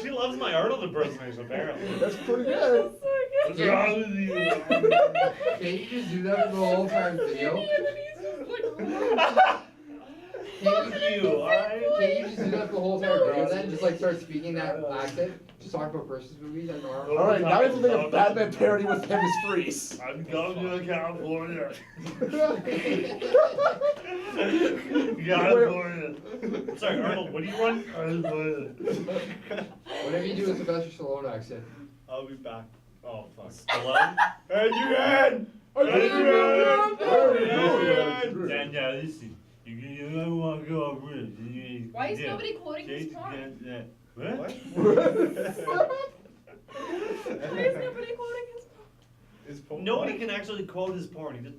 She loves my Arnold impersonation, apparently. That's pretty good. What's wrong with you? Can you just do that for the whole entire video? Fuck you, alright? Can you just do that for the whole entire video then? Just like start speaking that accent? Just talk about Christmas movies and normal. All right, now we have to think of Batman parody with him as Freeze. I'm going to California. California. Sorry, Arnold, what do you run? California. Whatever you do with Sylvester Stallone accent. I'll be back. Oh, fuck. Stallone? Adrian! Danielle, listen. You don't want to go off bridge. Why is nobody quoting his porn? What? What? Why is nobody quoting his porn? Is Pope Nobody what? can actually quote his porn. He just,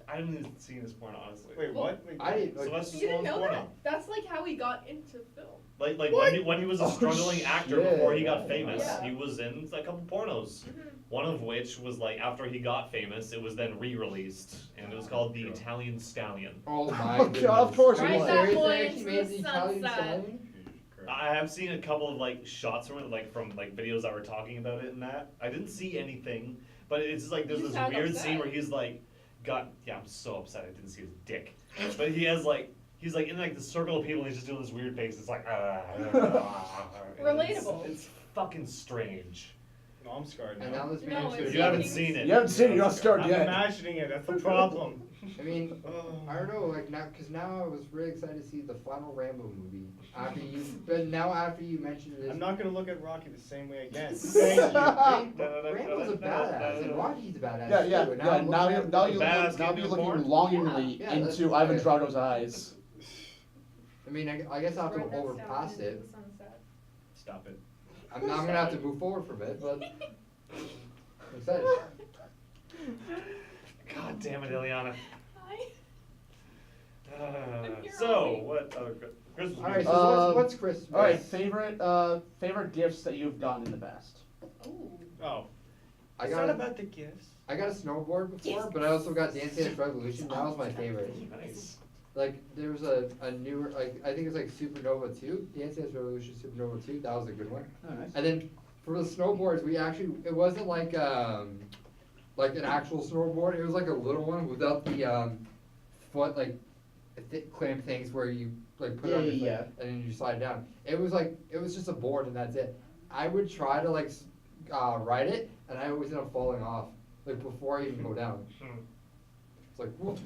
I haven't even seen his porn, honestly. Wait, what? Wait, I didn't. Like, Sylvester You didn't Stallone's know porno. that? That's like how he got into film. Like What? when he was a Oh, struggling actor shit. before he got famous, Yeah. he was in a couple pornos. One of which was like after he got famous, it was then re-released, and it was called The Italian Stallion. oh my Oh, goodness. God, of course it Right, was. that Seriously, boy actually into made the the Italian sunset. Stallion? I have seen a couple of like shots from it, like from like videos that were talking about it and that. I didn't see anything, but it's just like there's You this sound weird upset. scene where he's like, I'm so upset I didn't see his dick, but he has like. He's like in like the circle of people and he's just doing this weird face. It's like, Relatable. It's fucking strange. No, I'm scarred And now. now this No, man's it's gonna You haven't Japanese. seen it. You haven't seen it, you're not scared I'm yet. imagining it, that's the problem. I mean, Oh. I don't know, like now, cause now I was really excited to see the final Rambo movie. After you, but now after you mentioned this, I'm not gonna look at Rocky the same way again. Thank Thank you. Rambo's a badass, and Rocky's a badass Yeah, yeah, too. And yeah. I'm Now looking you're at- now you Badass look, now kid you're born? looking longingly Yeah, that's into Ivan okay. Drago's eyes. I mean, I guess I have to Write that move down past into it. the sunset. Stop it. I'm gonna have to move forward from it, but I'm excited. God damn it, Ileana. Hi. here So, already. what Christmas All right, movies? so what's Christmas? All right, favorite gifts that you've gotten in the past. Ooh. Oh. I It's got not about the gifts. I got a snowboard before, but I also got Dance Dance Revolution. That was my favorite. Nice. Like there was a newer, like I think it was like Supernova 2, Dance Dance Revolution Supernova 2. That was a good one. Oh, nice. And then for the snowboards, it wasn't like an actual snowboard. It was like a little one without the foot like clamp things where you like put it on your Yeah, foot and then you slide down. It was just a board and that's it. I would try to like ride it and I always end up falling off like before I even go down. It's like what?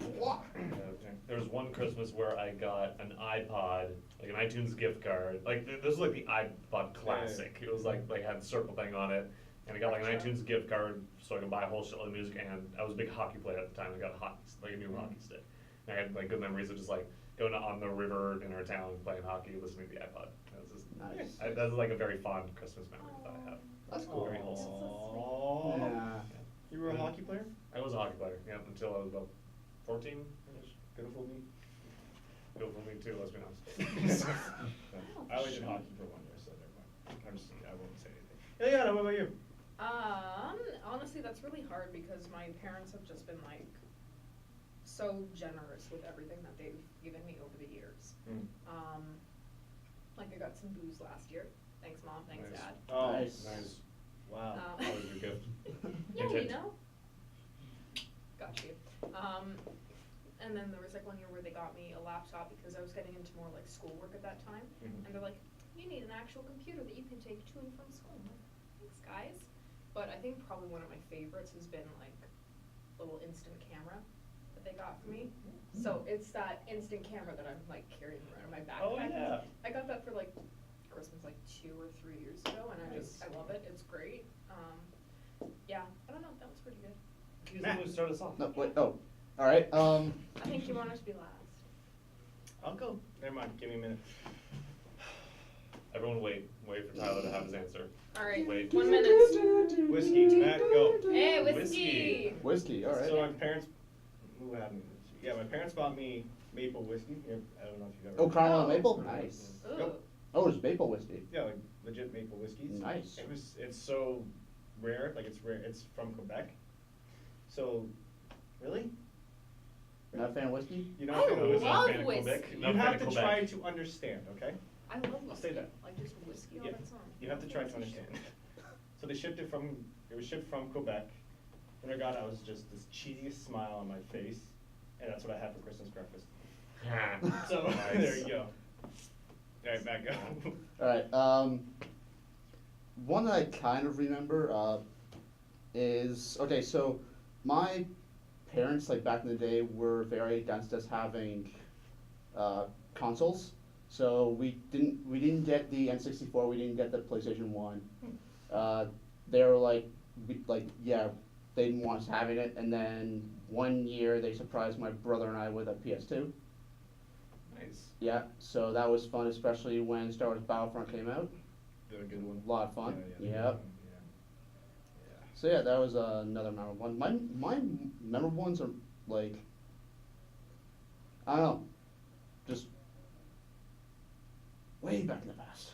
There was one Christmas where I got an iPod, like an iTunes gift card. Like this was like the iPod Classic. It was like had the circle thing on it, and I got like an iTunes gift card so I could buy a whole shitload of music. And I was a big hockey player at the time. I got a new hockey stick. And I had like good memories of just like going on the river in our town playing hockey, listening to the iPod. That was just Nice. that was like a very fond Christmas memory that I have. That's cool. Very wholesome. Aww. Yeah. You were a hockey player? I was a hockey player, yeah, until I was about 14. Beautiful me. Go for me too, let's be honest. I only did hockey for 1 year, so never mind. I won't say anything. Ileana, what about you? Honestly, that's really hard because my parents have just been like so generous with everything that they've given me over the years. Like I got some booze last year. Thanks, Mom. Thanks, Nice. Dad. Oh, Nice. Nice. Wow. That was your gift. Yeah, Hint, you hint. know. Got you. And then there was like one year where they got me a laptop because I was getting into more like schoolwork at that time. Mhm. And they're like, you need an actual computer that you can take to and from school. I'm like, thanks guys. But I think probably one of my favorites has been like little instant camera that they got for me. So it's that instant camera that I'm like carrying around in my backpack. Oh, yeah. I got that for like Christmas like 2 or 3 years ago, and I love it. It's great. Yeah, I don't know. That was pretty good. You guys want to start us off? No, wait, oh, all right. I think you want us to be last. I'll go. Never mind. Give me a minute. Everyone wait for Tyler to have his answer. All right, Wait. 1 minute. Whiskey. Matt, go. Hey, whiskey. Whiskey. Whiskey, all right. So my parents, who had me? Yeah, my parents bought me maple whiskey. I don't know if you've ever. Oh, caramel Oh. maple? Nice. Ooh. Nope. Oh, it's maple whiskey. Yeah, like legit maple whiskeys. Nice. It's so rare. Like it's rare. It's from Quebec. So, really? Not a fan of whiskey? You know, I not a fan of whiskey? love fan of Quebec. whiskey. You Not a fan have of to Quebec. try to understand, okay? I love whiskey. I'll say that. Like just whiskey on Yeah. its own. You have to try to understand. So they shipped it from. It was shipped from Quebec. When I got it, I was just this cheesiest smile on my face, and that's what I had for Christmas breakfast. So Nice. there you go. All right, Matt, go. All right. One that I kind of remember is okay. So my parents, like back in the day, were very against us having consoles. So we didn't get the N64. We didn't get the PlayStation 1. They were like, yeah, they didn't want us having it. And then one year they surprised my brother and I with a PS2. Nice. Yeah, so that was fun, especially when Star Wars Battlefront came out. They're a good one. A lot of fun. Yeah. Yep. So yeah, that was another memorable one. My memorable ones are like, I don't know, just way back in the past.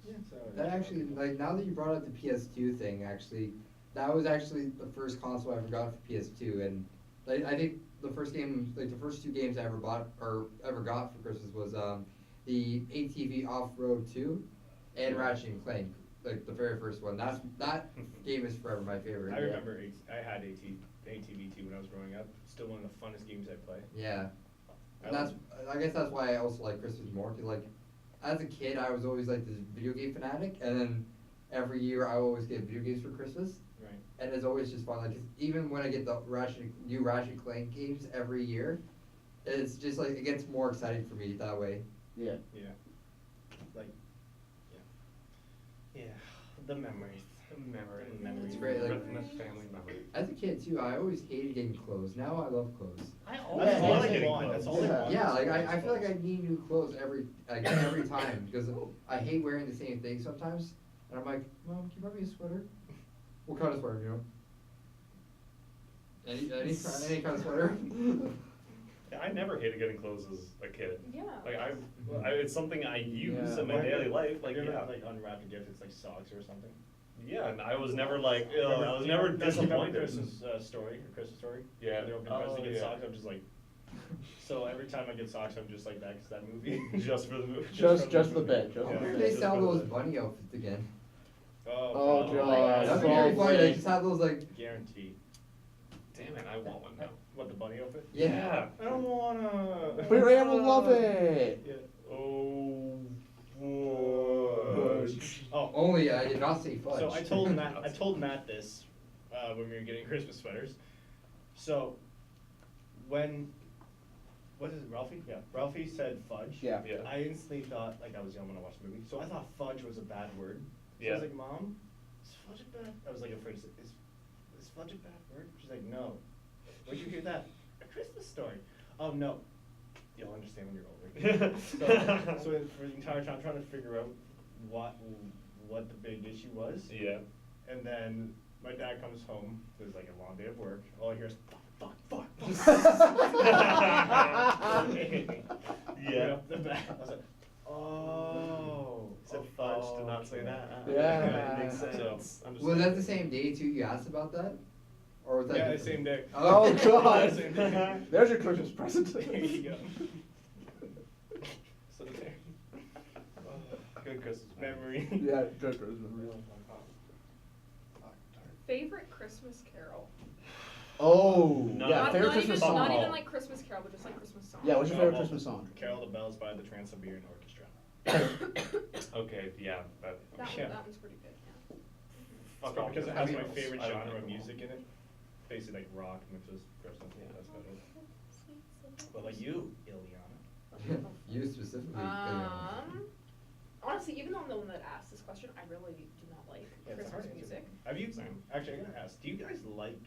Yeah, so That actually, like, now that you brought up the PS2 thing, actually, that was actually the first console I ever got for PS2, and like, I think the first game, like the first 2 games I ever bought or ever got for Christmas was the ATV Off-Road 2 and Ratchet and Clank, like the very first one. That game is forever my favorite. I remember I had ATV when I was growing up. Still one of the funnest games I play. Yeah, and I guess that's why I also like Christmas more, cause like, as a kid I was always like this video game fanatic, and then every year I always get video games for Christmas. Right. And it's always just fun, like, 'cause even when I get the new Ratchet and Clank games every year, it's just like, it gets more exciting for me that way. Yeah. Yeah. Like, yeah. The memories. It's great, like- Christmas family memory. As a kid too, I always hated getting clothes. Now I love clothes. That's Yeah, all I getting want. That's all I clothes. want. Yeah, like I feel like I need new clothes every time because I hate wearing the same thing sometimes. And I'm like, Mom, can you buy me a sweater? What kind of sweater, you know? Any kind of sweater? Yeah, I never hated getting clothes as a kid. Yeah. Like it's something I use Yeah. in my daily life. Like Have you ever, yeah, like unwrapped a gift? It's like socks or something. yeah, and I was never like, I was Do you never remember disappointed. Christmas story. Yeah. When they open presents to Oh, get yeah. socks. I'm just like. So every time I get socks, I'm just like, that's that movie. Just for the movie. Just for the bit, just I the wonder if bit. they sell those bunny outfits again. Oh, Oh, God. That'd be very funny. Probably. They just have those like, Guaranteed. Damn it, I want one now. What, the bunny outfit? yeah. I don't wanna. But your aunt will love it. Yeah. Oh. Oh, Only I did not say fudge. so I told Matt this when we were getting Christmas sweaters. So when what is it, Ralphie? Yeah, Ralphie said fudge. Yeah. Yeah. I instantly thought, like, I was young when I watched the movie, so I thought fudge was a bad word. So I Yeah. was like, Mom, is fudge a bad? I was like afraid to say, is fudge a bad word? She's like, no. Where'd you hear that? A Christmas Story. Oh no. You'll understand when you're older. so for the entire time, I'm trying to figure out what the big issue was. Yeah. And then my dad comes home. It was like a long day of work. All I hear is fuck. Yeah. Up the back. I was like, oh. Said fudge, did not say that. Yeah. Makes sense. So, Was that the same day too you asked about that? Or was that Yeah, the different? same day. Oh, God. Same day. There's your Christmas present. There you go. So there. Good Christmas Memory. Yeah, good Christmas. Favorite Christmas Carol? Oh, No. yeah, Not, favorite not Christmas even, song. not even like Christmas Carol, but just like Christmas song. Yeah, what's your Oh, favorite well, Christmas song? Carol of the Bells by the Trans-Siberian Orchestra. Okay, yeah, that. Yeah. That one's pretty good, yeah. Fuck Probably off. because it I has mean, my favorite I don't genre know. of music in it. Basically like rock mixed with Christmas. Yeah, that's about it. What about you, Ileana? You specifically. Honestly, even though I'm the one that asked this question, I really do not like Yeah, it's a hard Christmas answer. music. Have you, Same. actually, I gotta ask, do you guys like,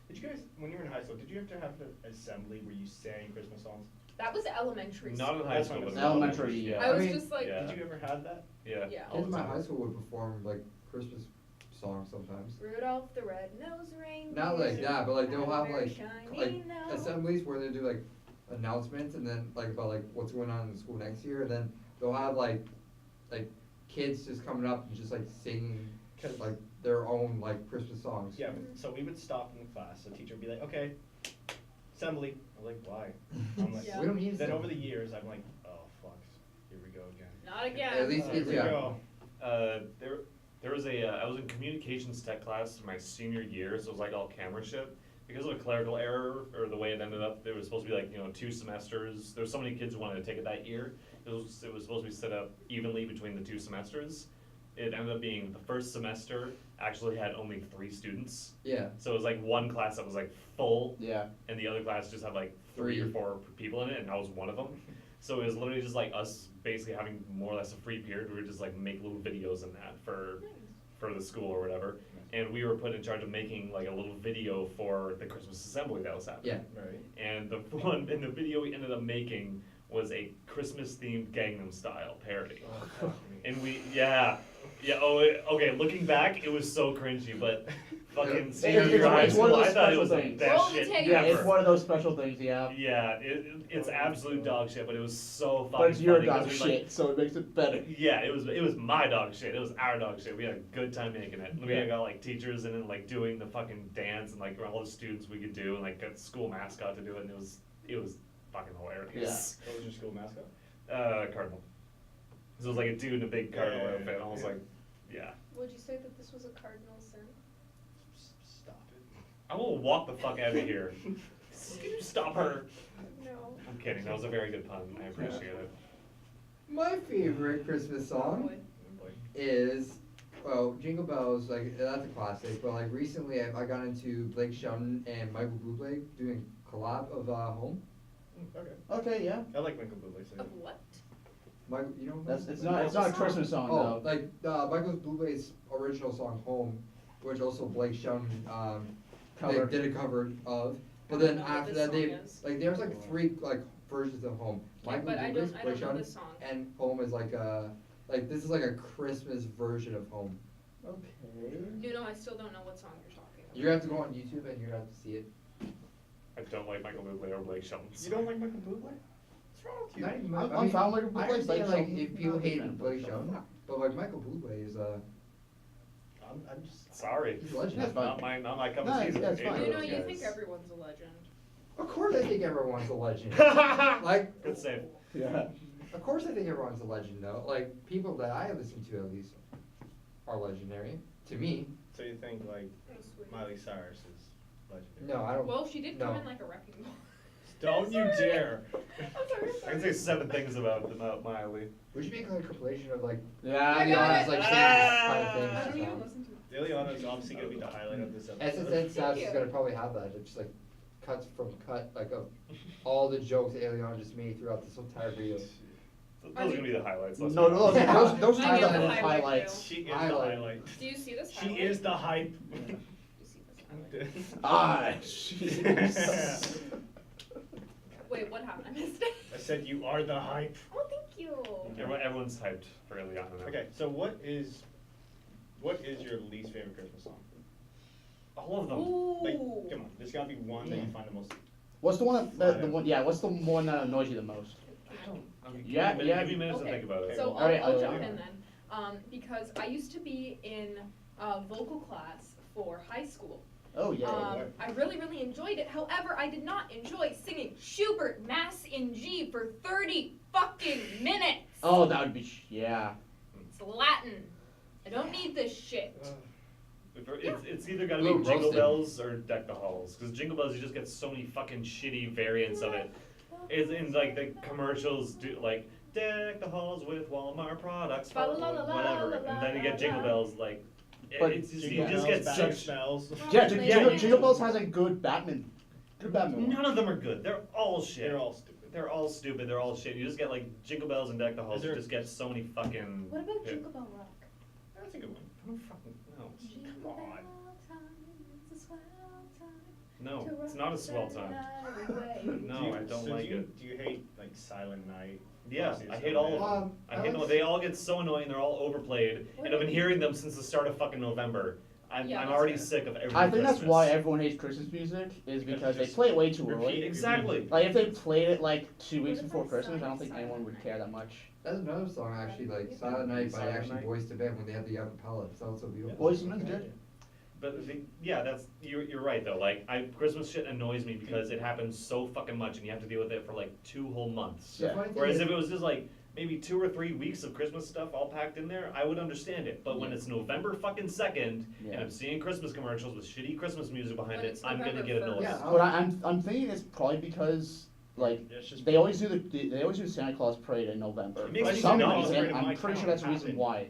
did you guys, when you were in high school, did you have to have an assembly where you sang Christmas songs? That was elementary Not in school. high That's school, fine. but in Elementary, yeah. I was I mean, just like, yeah. Did you ever have that? Yeah. Yeah. all Kids in the my time. high school would perform like Christmas songs sometimes. Rudolph the Red-Nosed Reindeer. Not like that, but like they'll have very like shiny nose. assemblies where they do like announcements and then like about like what's going on in the school next year, and then they'll have like kids just coming up and just like singing like their own like Christmas songs. Yeah, so we would stop in class, the teacher would be like, okay, assembly. I'm like, why? I'm like, Yeah. We don't need then to. over the years, I'm like, oh, fuck, here we go again. Not again. At least Here it's we yeah. go. There was a, I was in communications tech class my senior year, so it was like all camera shit. Because of a clerical error, or the way it ended up, there was supposed to be like, 2 semesters. There were so many kids who wanted to take it that year. It was supposed to be set up evenly between the 2 semesters. It ended up being the first semester actually had only 3 students. Yeah. So it was like one class that was like full, Yeah. and the other class just had like 3 or 4 people in it, and I was one of them. So it was literally just like us basically having more or less a free period. We would just like make little videos in that for the school or whatever. And we were put in charge of making like a little video for the Christmas assembly that was happening. Yeah. Right. And the one in the video we ended up making was a Christmas themed Gangnam Style parody. Oh, fuck me. And okay, looking back, it was so cringy, but fucking It's- senior it's year high one school, of those I thought it special was the things. best Roll the shit tape. Yeah, ever. it's one of those special things, yeah. Yeah, it's absolute dog shit, but it was so fucking But it's your funny 'cause dog we, shit, like, so it makes it better. yeah, it was my dog shit. It was our dog shit. We had a good time making it. We Yeah. got like teachers in it, like doing the fucking dance, and like all the students we could do, and like got school mascot to do it, and it was fucking hilarious. What was your school mascot? Cardinal. So it was like a dude in a big cardinal Yeah, outfit, and I was yeah. like, yeah. Would you say that this was a cardinal sin? Stop it. I will walk the fuck out of here. Can you stop her? No. I'm kidding. That was a very good pun. I appreciate it. My favorite Christmas song Boy. is, well, Jingle Bells, like, that's a classic, but, like, recently I got into Blake Shelton and Michael Bublé doing a collab of Home. Okay. Okay, yeah. I like Michael Bublé, so. Of what? Michael, you know That's, Michael it's not a Song. Christmas song, Oh, though. like, Michael Bublé's original song, Home, which also Blake Shelton, they Covered. did a cover of, but I then don't know what after this that, they, song is. like, there's like 3, like, versions of Home. Okay, but I don't know this song. And Home is like this is like a Christmas version of Home. Okay. Nuno, I still don't know what song you're talking about. You're gonna have to go on YouTube and you're gonna have to see it. I don't like Michael Bublé or Blake Shelton. You don't like Michael Bublé? What's wrong with you? Not even I'm fine with I Blake understand, like, Shelton. if people Not a big hate fan of Blake Blake Shelton, Shelton. but like Michael Bublé is I'm just. Sorry. he's a legend. That's fine. Not my cup No, of tea. that's Either fine. of Nuno, those you guys. think everyone's a legend. Of course I think everyone's a legend. Like, Good save. Yeah. of course I think everyone's a legend though. Like, people that I listen to at least are legendary. To me. So you think like Oh, sweet. Miley Cyrus is legendary? No, I don't. Well, she did come no. in like a wrecking ball. Don't you dare! I'm sorry, I can say 7 things about Miley. We should make like a compilation of like Yeah, I the got artists it. like saying these kind of I things. don't to even them. listen to it. Ileana is obviously gonna be the highlight of this episode. SSN Sass Thank is you. gonna probably have that. It's just like cuts from cut, like of all the jokes that Eliana just made throughout this entire video. Those are gonna be the highlights. let's No, be no, honest. those I get the highlights. highlight highlights. She is the Highlight. highlight. Do you see this She highlight? is the hype. Do you see this highlight? Ah, jeez. Wait, what happened? I missed it. I said you are the hype. Oh, thank you. Everyone's hyped for Ileana now. Okay, so what is your least favorite Christmas song? All of them. Like, Ooh. come on, there's gotta be one that you find the most. What's the one the one? Yeah, what's the one that annoys you the most? I don't. Okay, Yeah, give yeah. me minutes to Okay, think about it. So All right, I'll I'll- jump in then, because I used to be in vocal class for high school. Oh yeah. I really, really enjoyed it. However, I did not enjoy singing Schubert Mass in G for 30 fucking minutes. Oh, that would be yeah. It's Latin. I don't need this shit. It's either gotta Ooh, be Jingle roasted. Bells or Deck the Halls, because Jingle Bells you just get so many fucking shitty variants of it. It's in like the commercials do like deck the halls with Walmart products, for whatever, and then you get Jingle Bells like. But It's just, you Jingle just bells, get bad such. smells. Yeah, Yeah, Jingle Bells has a good Batman one. None of them are good. They're all shit. They're all stupid. They're all stupid. They're all shit. You just get like Jingle Bells and Deck the Halls. Is there- You just get so many fucking. What about hit- Jingle Bell Rock? That's a good one. I don't fucking know. Jingle Come on. bell time, it's a swell time. No, to it's not a rock swell the time. night away. No, I don't like do you, it. Do you hate like Silent Night? Yeah, Frosty the I hate all of Snowman? them. I I hate like- them. They all get so annoying. They're all overplayed, What and I've been about- hearing them since the start of fucking November. I'm Yeah, that's already fair. sick of every. I think that's Christmas. why everyone hates Christmas music, is because they just play it way too repeat early. Exactly. Like if they played it like 2 weeks What before about Christmas, I don't Silent think anyone would Night? care that much. That's another song actually, like Silent Night by Silent actually Night. Boyz II Men when they had the acapella. It sounds so beautiful. Boys and Men did. But yeah, that's you're right though. Like Christmas shit annoys me because it happens so fucking much, and you have to deal with it for like 2 whole months. The funny thing Whereas is- if it was just like maybe 2 or 3 weeks of Christmas stuff all packed in there, I would understand it. But when Yeah. it's November fucking 2nd, Yeah. and I'm seeing Christmas commercials with shitty Christmas music behind When it, it's I'm gonna November get annoyed. 1st. Yeah. But I'm thinking it's probably because like Yeah, it's just- they always do they always do Santa Claus parade in November. It makes For me some nuts. reason, In I'm my pretty sure town that's the reason happened. why.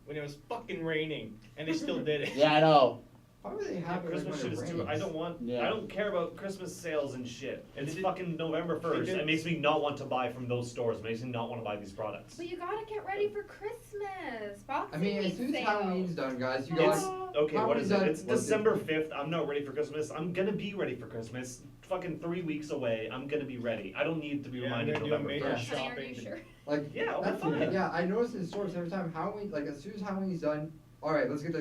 When it was fucking raining, and they still did it. Yeah, I know. Why would they Yeah, have it Christmas when shit it is too. rains? I don't want. Yeah. I don't care about Christmas sales and shit. It's did- fucking November they 1st. did- It makes me not want to buy from those stores. It makes me not want to buy these products. But you gotta get ready for Christmas. Boxing I mean, as Week soon as sales. Halloween's done, guys, you It's got okay. What Halloween's is it? done- It's what's it? December 5th. I'm not ready for Christmas. I'm gonna be ready for Christmas. Fucking 3 weeks away. I'm gonna be ready. I don't need to be Yeah, reminded they're doing November major 1st. Honey, are shopping. you sure? like Yeah, I'll be that's fine. yeah. I noticed in stores every time Halloween, like as soon as Halloween's done, all right, let's get the.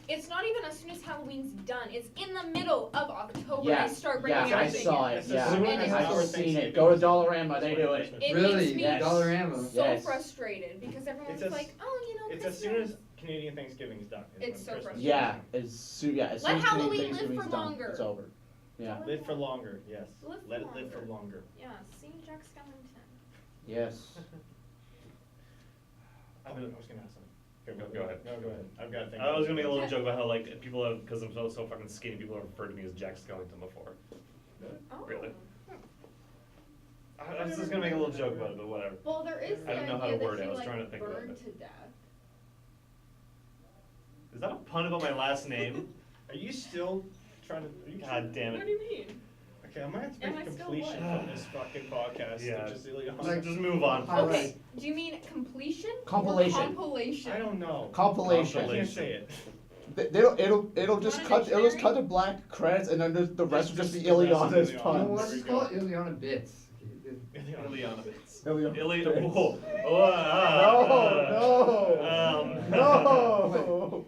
It's not even as soon as Halloween's done. It's in the middle of October Yeah, they start bringing yeah, I everything saw in. it. It's Yeah, as soon as I've before seen it. Thanksgiving. Go to Dollarama, they do it. It Really, makes me Yes. Dollarama. so Yes. frustrated because everyone's It's as- like, oh, you know, It's Christmas. as soon as Canadian Thanksgiving's done. is It's when so Christmas frustrating. Yeah, as soon Let as Halloween live Thanksgiving's for done, longer. it's over. Yeah. Live for longer, yes. Live for Let it live for longer. longer. Yeah, see Jack Skellington. Yes. I was gonna ask something. Go ahead. No, go ahead. I've got to think. I was gonna make a little joke about how like people have, because I'm so fucking skinny, people have referred to me as Jack Skellington before. Oh. Really? I was just gonna make a little joke about it, but whatever. Well, there is the I don't know how idea to word that it. he I was like trying to think about burned it. to death. Is that a pun about my last name? Are you still trying to? Are you God damn What it. do you mean? Okay, I might have to Am make I still completion what? from this fucking podcast. Yeah. Just Ileana. Like- Just move on. All Okay, right. do you mean completion? Compilation. Or compilation? I don't know. Compilation. I can't say it. It'll just Want a cut it'll just dictionary? cut the black credits and then the rest will just be Just the rest is Ileana's Ileana. No, puns. let's There just we call go. it Ileana Bits. Ileana bits. Ileana Ileana. bits. Whoa. No.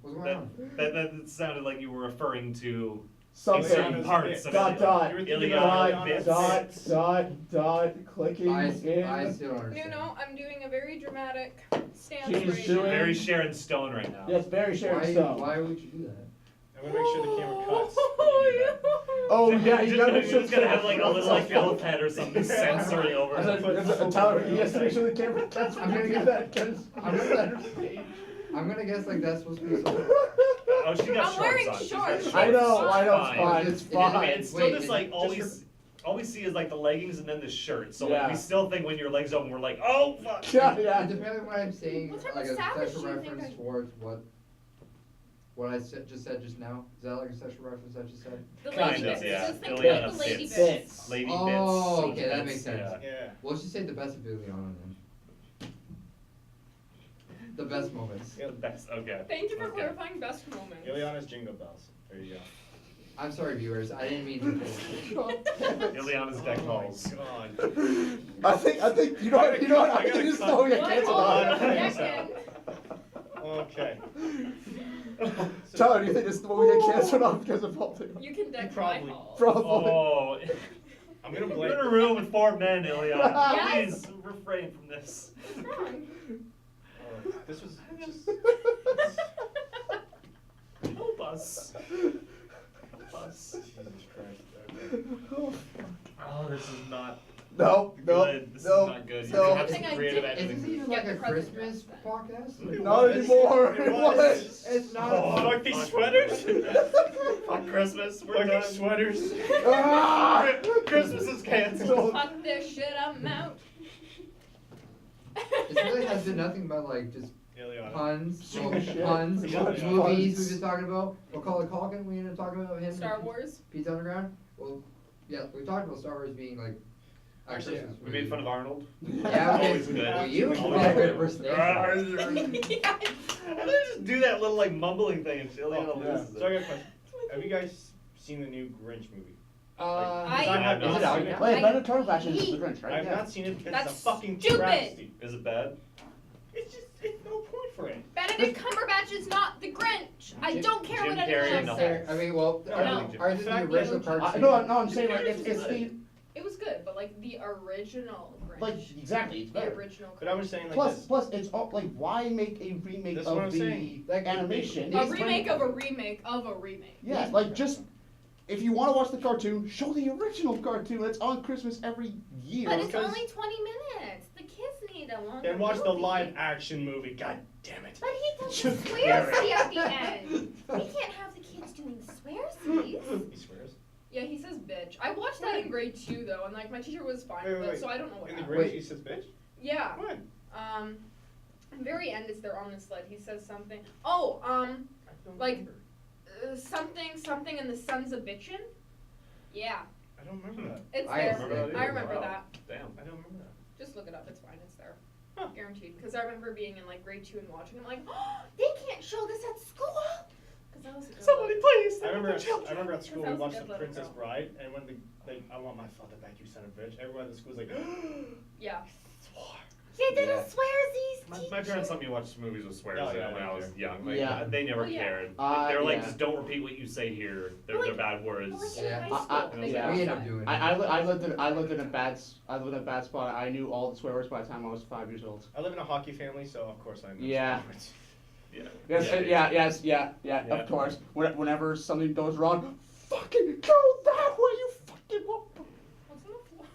What's going on? That sounded like you were referring to Something. certain parts of Dot it. dot. You were thinking Ileana about bits. Dot. Clicking I in. still don't understand. No, I'm doing a very dramatic stance She's right doing- now. Very Sharon Stone right now. Yes, Barry Sharon Why, Stone. why would you do that? I'm gonna make sure the camera cuts. when you do that. Oh yeah, you gotta make You're sure just gonna have like a little like elf head or something censoring over I said, it. Tyler, he has to make sure the camera cuts when I'm you gonna do get- that because I'm gonna let her speak. I'm gonna guess like that's supposed to be so. Oh, she got I'm shorts wearing on. She's shorts. got I know, shorts. I know, it's Fine. fine, It it's is- I mean, fine. it's still Wait, just like just all we see is like the leggings and then the shirt. So Yeah. like we still think when your legs open, we're like, oh fuck. Yeah. Depending on what I'm saying, What type like of a savage sexual do you think reference I- towards what I just said just now. Is that like a sexual reference I just said? The Kind lady of, bits. yeah. Just think Ileana about the lady bits. bits. Lady Oh, bits. okay, that That's- makes sense. yeah. Yeah. Well, let's just say the best of Ileana then. The best moments. Yeah, that's okay. Thank you for Okay. clarifying best moments. Ileana's Jingle Bells. There you go. I'm sorry, viewers. I didn't mean to. Ileana's deck calls. God. I think you know what I think this is how we get One canceled more on. second. Okay. Tyler, do you think this is what we get canceled on because of all the You can deck my Probably. hall. Probably. Oh. I'm gonna You're blame. in a room with 4 men, Ileana. Yes. Please refrain from this. What's wrong? Oh, this was just. Help us. Help us. Jesus Christ. Okay. Oh, this is not No, no, Good. This is no, not good. no. You have Good thing some I creative didn't- Is this editing. even Yeah, like the a present Christmas dress. podcast? It Not was. anymore. It It was. was. It's not. Oh, Fuck these sweaters. Fuck Christmas. We're Fuck done. these sweaters. Ah! Christmas is canceled. Fuck this shit, I'm out. It really has been nothing but like just Ileana. puns, So well, shit. puns, Yeah, movies yeah. we've been talking about. We'll call it Talkin. We ended up talking about him. Star Wars. Pizza Underground. Well, yeah, we talked about Star Wars being like. a Actually, Christmas We made fun of Arnold. Yeah, we Always did. good. Well, you Always had a good. good impersonation. Yeah. And they just do that little like mumbling thing and Ileana Oh, yeah. loses So I it. got a question. Have you guys seen the new Grinch movie? I- Is I have it not out seen yet? it. Wait, I Benetton Fashion is the hate- Grinch, right? I've Yeah. not seen it because That's it's a fucking stupid. travesty. Is it bad? It's no point for it. Benedict Cumberbatch is not the Grinch. I Jim- don't care Jim what Carrey, anyone no. else says. I mean, well, No, are, no. are In the fact, original yeah, cartoon? No, I'm saying like it's the It was good, but like the original Grinch. like exactly it's the better. original. But I was saying like Plus, this. plus it's all like why make a remake That's what of I'm the saying. Like, animation? A these remake of a remake of a remake. Yeah, like just if you want to watch the cartoon, show the original cartoon. It's on Christmas every year. But it's Because- only 20 minutes. The kids need a longer Then watch the movie. live action movie. God damn it. But he Jim doesn't swear Carrey. at the end. We can't have the kids doing swearsies. He swears. Yeah, he says bitch. I watched that in grade 2 though, and like my teacher was fine Wait, with wait, it, wait. so I don't know what In the happened. Grinch, he says bitch. Yeah. When? Very end is they're on the sled. He says something. Oh, I don't Like- remember. something and the sons of bitchin'. Yeah, I don't remember that. it's I there. remember that I either. remember Wow. that. Damn. I don't remember that. Just look it up. It's fine. It's there. Huh. Guaranteed. Because I remember being in like grade 2 and watching. I'm like, oh, they can't show this at school. Because I was a good Somebody little- please. I remember. children. I remember at school we That was a watched good The little Princess girl. Bride, and when the like, I want my father back, you son of a bitch. Everyone at the school was like, Yeah. swore. They did Yeah. a swearsies. My parents let me watch movies with swears Oh, yeah, when I me was too. young. Like, Yeah. they never Oh, yeah. cared. Uh, They're like, yeah. just don't repeat what you say here. They're, Well, they're like- bad words. Well, like in Yeah. high school, they yeah. could We end outside. up doing it. I lived in a bad spot. I knew all the swear words by the time I was 5 years old. I live in a hockey family, so of course I know. Yeah. sports. Yeah. Yes, Yeah. of course. Whenever something goes wrong, fucking go that way, you fucking won't. What's on the floor?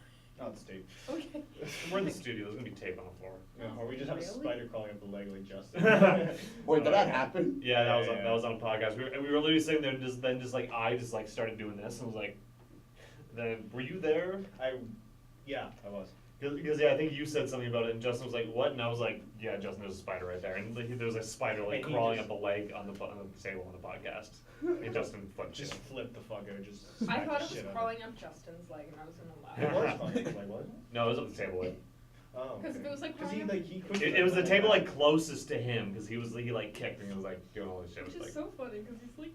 Oh, it's tape. Okay. We're in the studio. There's gonna be tape on the floor. Yeah, or we just have a Really? spider crawling up the leg like Justin. Wait, did that happen? Yeah, that was Yeah. that was on a podcast. We were literally sitting there, and just like I just like started doing this, and was like, then were you there? Yeah, I was. Because yeah, I think you said something about it, and Justin was like, "What?" And I was like, "Yeah, Justin, there's a spider right there." And there was a spider like And he crawling just- up the leg on the table on the podcast. And Justin flipped Just it. flipped the fuck out. Just. I smacked thought the it was shit out of crawling up Justin's leg, and I was gonna laugh. It was funny. Like what? No, it was up the table. Like, Oh. 'Cause if it was, like, Because he crawling like he. quickly, it was the like, table went like closest to him because he like kicked and he was like doing all this shit. Which It was is like, so funny because he's like.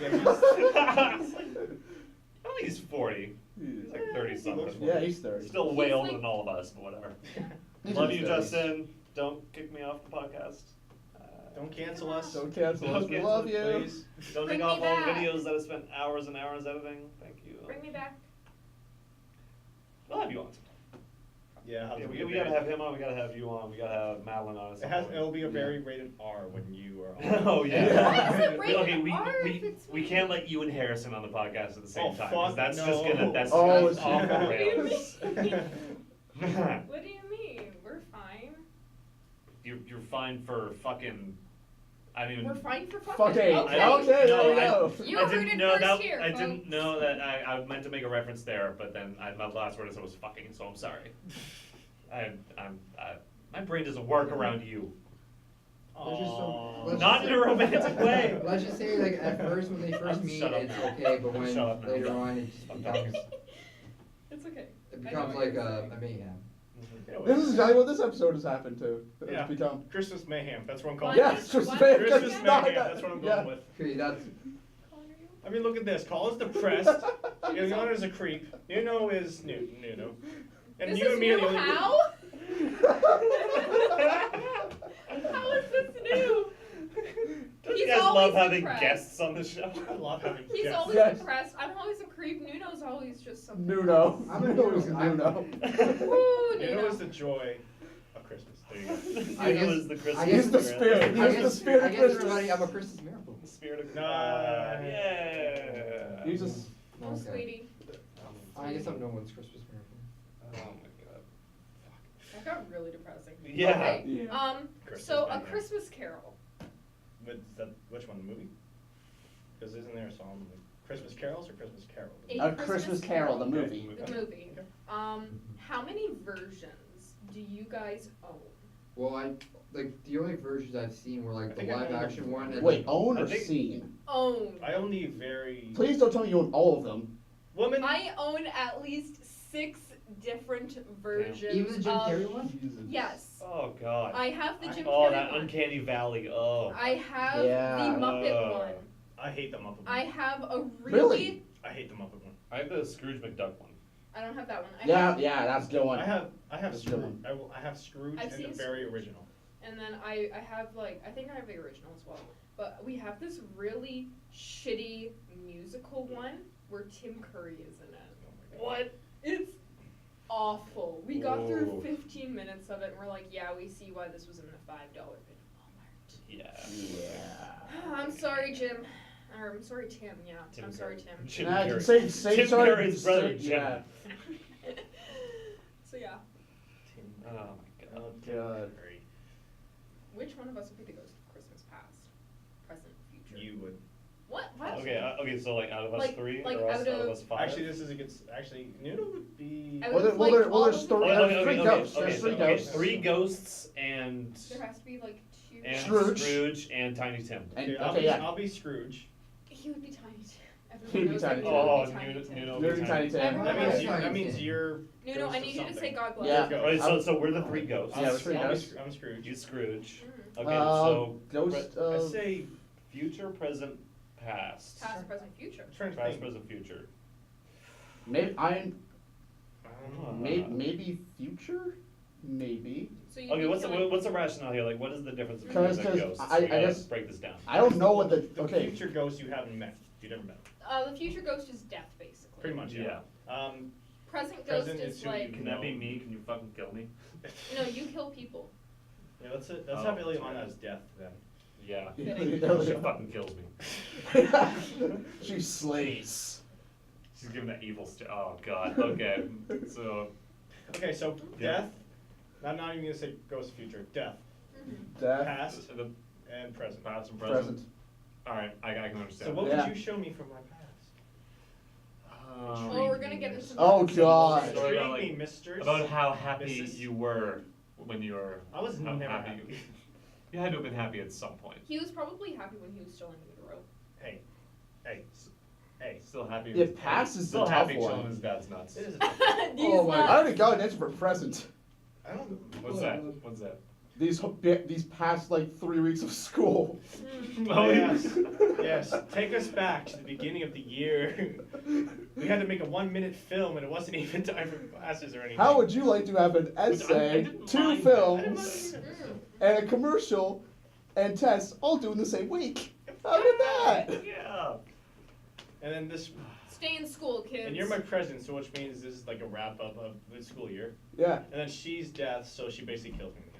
back. Yeah, he's- I don't think he's 40. He's like 30 something. Yeah, he's 30. Still way He's older like- than all of us, but whatever. He's Love in you, his 30s. Justin. Don't kick me off the podcast. Don't cancel us. Don't cancel us. Don't We cancel love us, you. Please. Don't Bring take off me all the back. videos that I spent hours and hours editing. Thank you. Bring me back. We'll have you on. Yeah, Yeah, have we gotta have him on. We gotta have you on. We gotta have Madeline on. It'll be a very rated R when you are on. Oh yeah. Yeah. Why is it rated Okay, R if it's we me? can't let you and Harrison on the podcast at the same Oh, time. 'cause fuck that's no. just gonna that's Oh, just it's- off the What do you rails. mean? What do you mean? We're fine. You're fine for fucking. I didn't even. We're fine for fucking. Fucking. Okay. Okay, there No, we go. You I heard didn't it know first that. here, I didn't folks. know that. I meant to make a reference there, but then my last word I said was fucking, so I'm sorry. My brain doesn't work around you. Let's just- Aw. let's Not just in a say- romantic way. Let's just say, like, at first, when they first meet, Shut up it's now. okay, but when Shut up now. later on, it just I'm done. becomes, It's okay. it I know becomes what like you're a saying. mayhem. This is exactly what this episode has happened to. It's Yeah. become. Christmas mayhem. That's what I'm calling Yes, it. just What? make Christmas it's mayhem. not- That's what I'm yeah. going with. Okay, that's, Colin, are you I mean, look at this. Call is depressed. Ileana is a creep. Nuno is Nuno. And This you is and me are the new only. how? How is this new? Don't He's you guys love always having depressed. guests on the show? I love having He's guests. always Yes. depressed. I'm always a creep. Nuno's always just something. Nuno. I'm a Nuno is Nuno. Nuno. Woo, Nuno Nuno. is the joy of Christmas. There you go. I Nuno guess- is the Christmas I guess He's the spirit. spirit. I He's the guess, spirit I of guess Christmas. everybody, I'm a Christmas miracle. The spirit of Nah. yeah. He's just. Oh, Okay. sweetie. I guess I'm no one's Christmas marathon. Oh my god. That got really depressing. Yeah. Okay. Yeah. Christmas So A Mayhem. Christmas Carol. Which one, the movie? Because isn't there a song like Christmas Carols or Christmas Carol? A A Christmas Carol, the movie. The movie. How many versions do you guys own? Well, the only versions I've seen were I like the think I live own action one. And Wait, own I or think- seen? Own. I only very Please don't tell me you own all of them. woman. I own at least 6 different versions. Even the Jim of- Carrey one? Yes. Oh god. I have the Jim Oh, Carrey that one. uncanny valley. Oh. I have Yeah. the Muppet one. I hate the Muppet one. I have a Really? I hate the Muppet one. I have the Scrooge McDuck one. I don't have that one. I Yeah, have, yeah, that's a good one. I have That's a good Scrooge. one. I have Scrooge I've and the seen very Scrooge. original. And then I have like, I think I have the original as well. But we have this really shitty musical one where Tim Curry is in it. What? It's awful. We got through Ooh. 15 minutes of it and we're like, yeah, we see why this was in the $5 bin at Yeah. Yeah. Walmart. I'm sorry, Jim. Or I'm sorry, Tim. Yeah, Tim I'm sorry, Curry. Tim. Jim Nah, Carrey. say Tim sorry, Curry's brother, say- Jim. yeah. So yeah, Oh my god. God. which one of us would be the ghost of Christmas past, present, future? You would. What? What? Okay, okay, so like out of us Like- 3 like or us, out out of of- us 5? Actually, this is a good. Actually, Noodle would be. I Well, would there- like well, all there's of the three- versions. there's three ghosts. There's three ghosts. 3 ghosts and There has to be like 2. and Scrooge. Scrooge and Tiny Tim. And, Okay, I'll, okay, be, yeah. I'll be Scrooge. He would be Tiny Tim. He'd Everyone be knows Tiny that Tim. he would Oh, be Tiny Nuno- Tim. Nuno Very would Tiny be Tim. Everyone That knows means, Tiny that means Tim. you're. Nuno, ghost I of need you to say something. God bless. Yeah. Okay. Right, so we're the 3 ghosts. Yeah, we're 3 I'll be ghosts. Sc- I'm Scrooge. You Scrooge. Mm. Okay, so Ghost I of... say future, present, past. Past, present, future. I'm trying to Past, think. present, future. Maybe, I don't know. maybe future? Maybe. So you'd Okay, be what's killing- the rationale here? Like, what is the difference between Because- the because ghosts? I We gotta guess- break this down. I don't know what the... The Okay. future ghost you haven't met. You never met. The future ghost is death, basically. Pretty much, yeah. Present ghost Present is is who like, Can that be me? Can you fucking kill me? no, you kill people. Yeah, let's Oh, have Ilya that's on right. as death then. Yeah. Kidding. She fucking kills me. She slays. She's giving that evil oh god. Okay. So Okay, so Yeah. death. I'm not even gonna say ghost of future. Death, Death. past, the and present. past and present. Present. Alright, I can understand. So what Yeah. would you show me from my past? Oh, we're gonna get into some Oh, crazy God. shit. Sorry Intrigue about, me, like, misters. about how happy Mrs. you were when you were. I was how never happy. happy. You had to have been happy at some point. He was probably happy when he was still in utero. Hey, hey, hey. Still happy. Yeah, past is still the happy tough one. chilling his dad's nuts. It is. Oh my! I already got an answer for present. I don't. What's that? What's that? These past like 3 weeks of school. Oh, yes, yes. Take us back to the beginning of the year. We had to make a 1-minute film, and it wasn't even time for classes or anything. How would you like to have an I essay, didn't 2 mind that. I didn't films, mind either. and a commercial, and tests all due in the same week? How about that? Yeah. And then this, Stay in school, kids. and you're my president, so which means this is like a wrap up of the school year. Yeah. And then she's death, so she basically kills me again.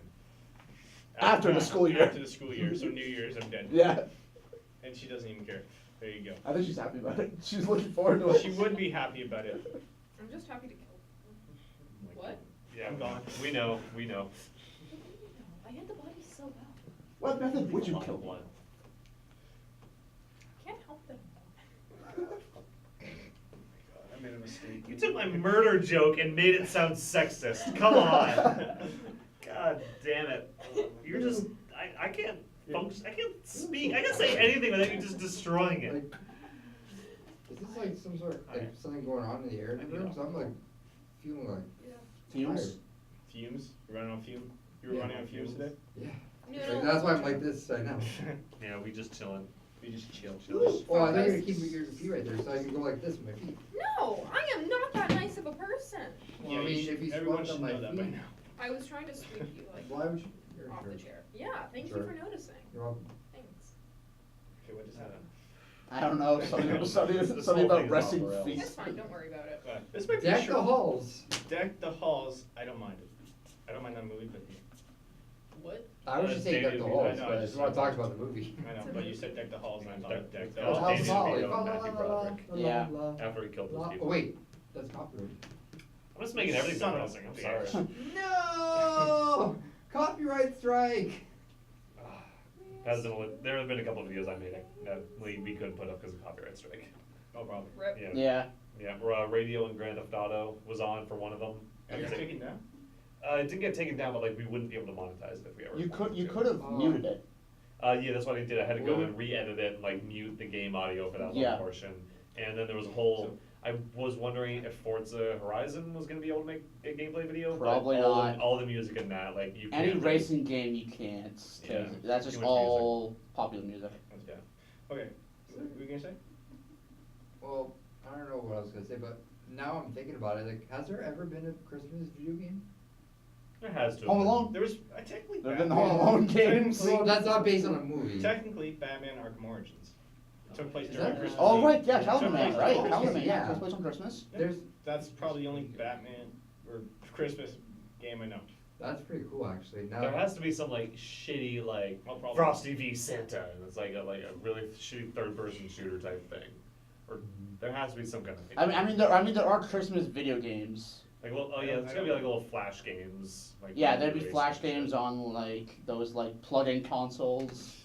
After the school year. After the school year, so New Year's I'm dead. Yeah. And she doesn't even care. There you go. I think she's happy about it. She's looking forward to it. She would be happy about it. I'm just happy to kill. What? Yeah. I'm gone. We know. We know. I had the body so well. What method would you kill one? Can't help them. I made a mistake. You took my murder joke and made it sound sexist. Come on. God damn it. You're just. I can't function. I can't speak. I can't say anything without you just destroying it. Like, is this like some sort of like something going on in the air? Because I'm like feeling like Fumes? Fumes? You're running on fumes? You were Yeah. running on fumes today? yeah. No. Like, that's why I'm like this right now. Yeah, we just chilling. We just chill. Oh, I think you're gonna keep your feet right there so I can go like this with my feet. No, I am not that nice of a person. Well, I mean, if you everyone squat should on my know that by feet, now. I was trying to sweep you like why would you? You're off sure. the chair. Yeah, thank Sure. you for noticing. You're welcome. Thanks. Okay, what just happened? I don't know. Something This something whole about thing is resting off the rails. feet. That's fine. Don't worry about it. This might be Deck short. the halls. Deck the halls. I don't mind it. I don't mind that movie, but What? I was just saying David deck the Lee- halls, I know, I but I just- just want to talk about the movie. I know. But you said deck the halls, and I thought deck the Oh, Oh, halls. House David of Holly. Lee and Matthew Broderick. Yeah. After he killed those Oh, people. wait. That's copyrighted. I'm just making everything Son of a depressing. I'm bitch. sorry. No! Copyright strike! There have been a couple of videos I made that we couldn't put up because of copyright strike. No problem. Rip. Yeah. Yeah. Yeah. Radio and Grand Theft Auto was on for one of them. And it's taken down? It didn't get taken down, but like we wouldn't be able to monetize it if we ever. You wanted to. could have Oh. muted it. Yeah, that's what I did. I had to go and re-edit it and like mute the game audio for that one Yeah. portion. And then there was a whole. So- I was wondering if Forza Horizon was going to be able to make a gameplay video. Probably but not. All the music in that, like you. Any can't racing game you can't. 'Cause Yeah. that's Too just much all popular music. Yeah. Okay. What were you gonna say? Well, I don't know what I was gonna say, but now I'm thinking about it. Like, has there ever been a Christmas video game? There has to. Home have been. Alone? There was technically There have been Batman- Home Alone games. technically- Well, that's not based on a movie. Technically, Batman Arkham Origins. It took place Is during that- Christmas. Oh Eve. right, yeah, It Calendar took Man, place right? during Calendar Christmas Man, Eve. yeah, Yeah. takes place on Christmas. There's That's probably the only Batman or Christmas game I know. That's pretty cool, actually. Now There has to be some like shitty like No problem. Frosty v Santa, and it's like a really shitty third-person shooter type thing, or there has to be some kind of thing. I mean, there are Christmas video games. Like, well, oh yeah, there's gonna be like little flash games. Like Yeah, there'd be racing flash and shit. games on like those like plug-in consoles.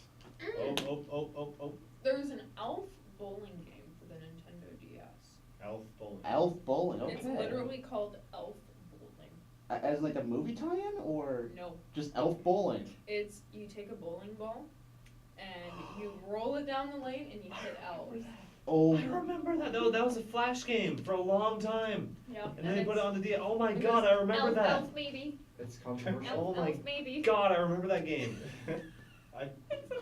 Oh. There's an elf bowling game for the Nintendo DS. Elf Bowling. Elf Bowling. Okay. It's literally called Elf Bowling. As like a movie tie-in or No, just Elf Bowling. it's you take a bowling ball and you roll it down the lane and you hit elves. Oh, I remember that. No, that was a flash game for a long time, Yep. and then they put it on the DS. Oh my it god, was I remember elf, that. Elf maybe. it's controversial. Oh my Elf maybe. God, I remember that game.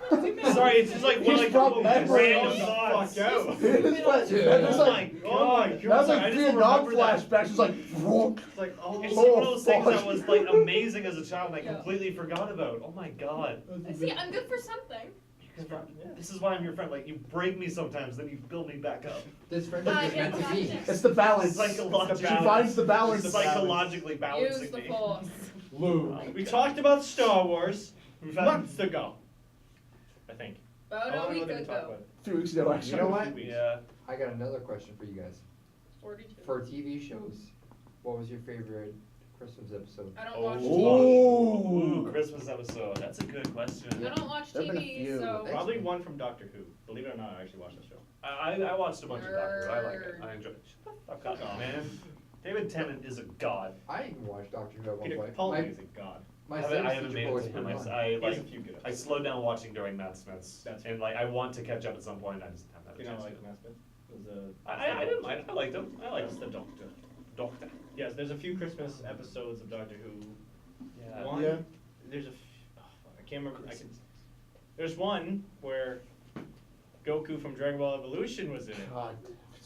Sorry, Sorry, it's just like one He's like brought memories. random Oh, thoughts. fuck out. It's like, Dude. that's Oh like, my god, that's I like just Vietnam remember that. flashbacks. It's like, vroom. It's like, oh, It's like one of Oh, those things that fuck. was like amazing as a child and I Yeah. completely forgot about. Oh my god. See, I'm good for something. This is why I'm your friend. Like, you break me sometimes, then you build me back up. This friendship is meant to be. It's the balance. Psychologically. She finds the balance. It's psychologically balancing Use the me. force. Luke. We talked about Star Wars We've had- months ago. I think. About How a long week ago did we talk ago. about it? 3 weeks ago, actually. You know what? Yeah. I got another question for you guys. 42. For TV shows, what was your favorite Christmas episode? I don't watch Oh. TV. Ooh, Christmas episode. That's a good question. I don't watch There've been a TV, few. so Probably one from Doctor Who. Believe it or not, I actually watched that show. I watched a bunch of Doctor Who. I like it. Nerd. I enjoy it. Shut the fuck Fuck up, off. man. David Tennant is a god. I even watched Doctor Who at one Peter point. Capaldi is a god. My I science haven't teacher made it always to him. put it on. I He has like. a few good I episodes. slowed down watching during Matt Smith's, That's and like I want to catch up at some point. I just haven't had a You know, chance like to. Matt Smith was a. I didn't mind. I liked him. I liked That's the Doctor. Doctor. Yes, there's a few Christmas episodes of Doctor Who. Yeah. One, Yeah. there's a. Oh, fuck, I can't remember. There's one where Goku from Dragon Ball Evolution was in it, God.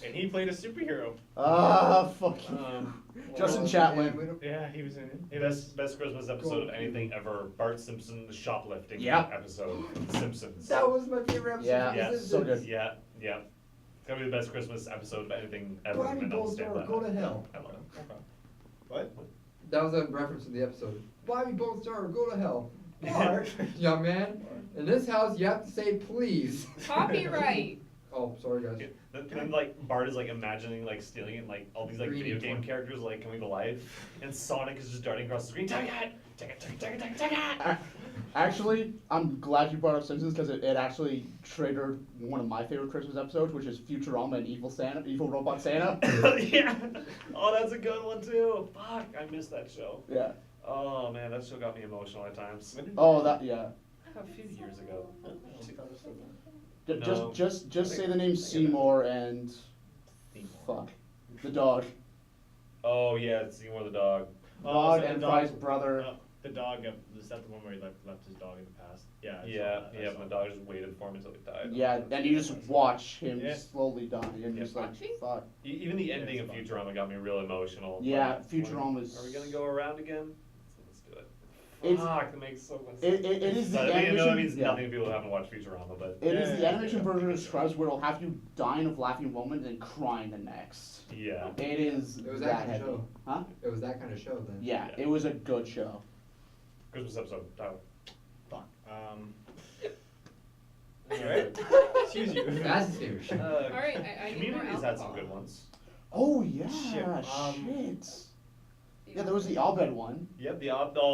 and he played a superhero. Ah, fuck you. Justin Well, Chatwin. yeah, we don't- Yeah, he was in it. It was. Best Christmas episode of anything ever. Bart Simpson shoplifting Yeah. episode. Simpsons. That was my favorite episode. Yeah, of yeah, The so Simpsons. good. Yeah, yeah. It's gonna be the best Christmas episode of anything ever. Bobby and I'll stand Bolstar, by go that. to hell. I love it. Okay. What? That was a reference to the episode. Bobby Bolstar, go to hell. Bart, young man, in this house you have to say please. Copyright. Oh, sorry guys. Then like Bart is like imagining like stealing it, and like all these like Green video game one. characters are, like coming to life, and Sonic is just darting across the screen. Take it, take it, take it, take it, take it, take it. Actually, I'm glad you brought up Simpsons because it actually triggered one of my favorite Christmas episodes, which is Futurama and Evil Santa, Evil Robot Santa. Yeah. Oh, that's a good one too. Fuck, I missed that show. Yeah. Oh man, that show got me emotional at times. Oh, that yeah. A few years ago. Just No. just say the name Seymour and fuck the dog. Oh yeah, it's Seymour the dog. Dog is that and the Fry's brother. The dog. Is that the one where he left his dog in the past? Yeah. I saw Yeah, that, I yeah. saw The that. dog just waited for him until he died. Yeah, and you just watch him Yeah. slowly die, and Yeah. just like Watching? fuck. Even the ending Yeah, of it's fun. Futurama got me real emotional. Yeah, Like, Futurama's- Are we gonna go around again? Let's do it. It's- Fuck, that makes so much sense. It is the I mean, animation. that means yeah. nothing to people who haven't watched Futurama, but It is the Yeah, animation yeah. version of Scrubs where it'll have you dying of laughing one minute and crying the next. yeah. It is It was that that kind of heavy. show. Huh? It was that kind of show then. Yeah, Yeah. it was a good show. Christmas episode, Tyler. Fuck. Alright. Excuse you. That's his favorite show. All right, I need more Community's had some alcohol. good ones. Oh yeah, Shit, shit. Yeah, there was the Abed one. Yep, the I Abed don't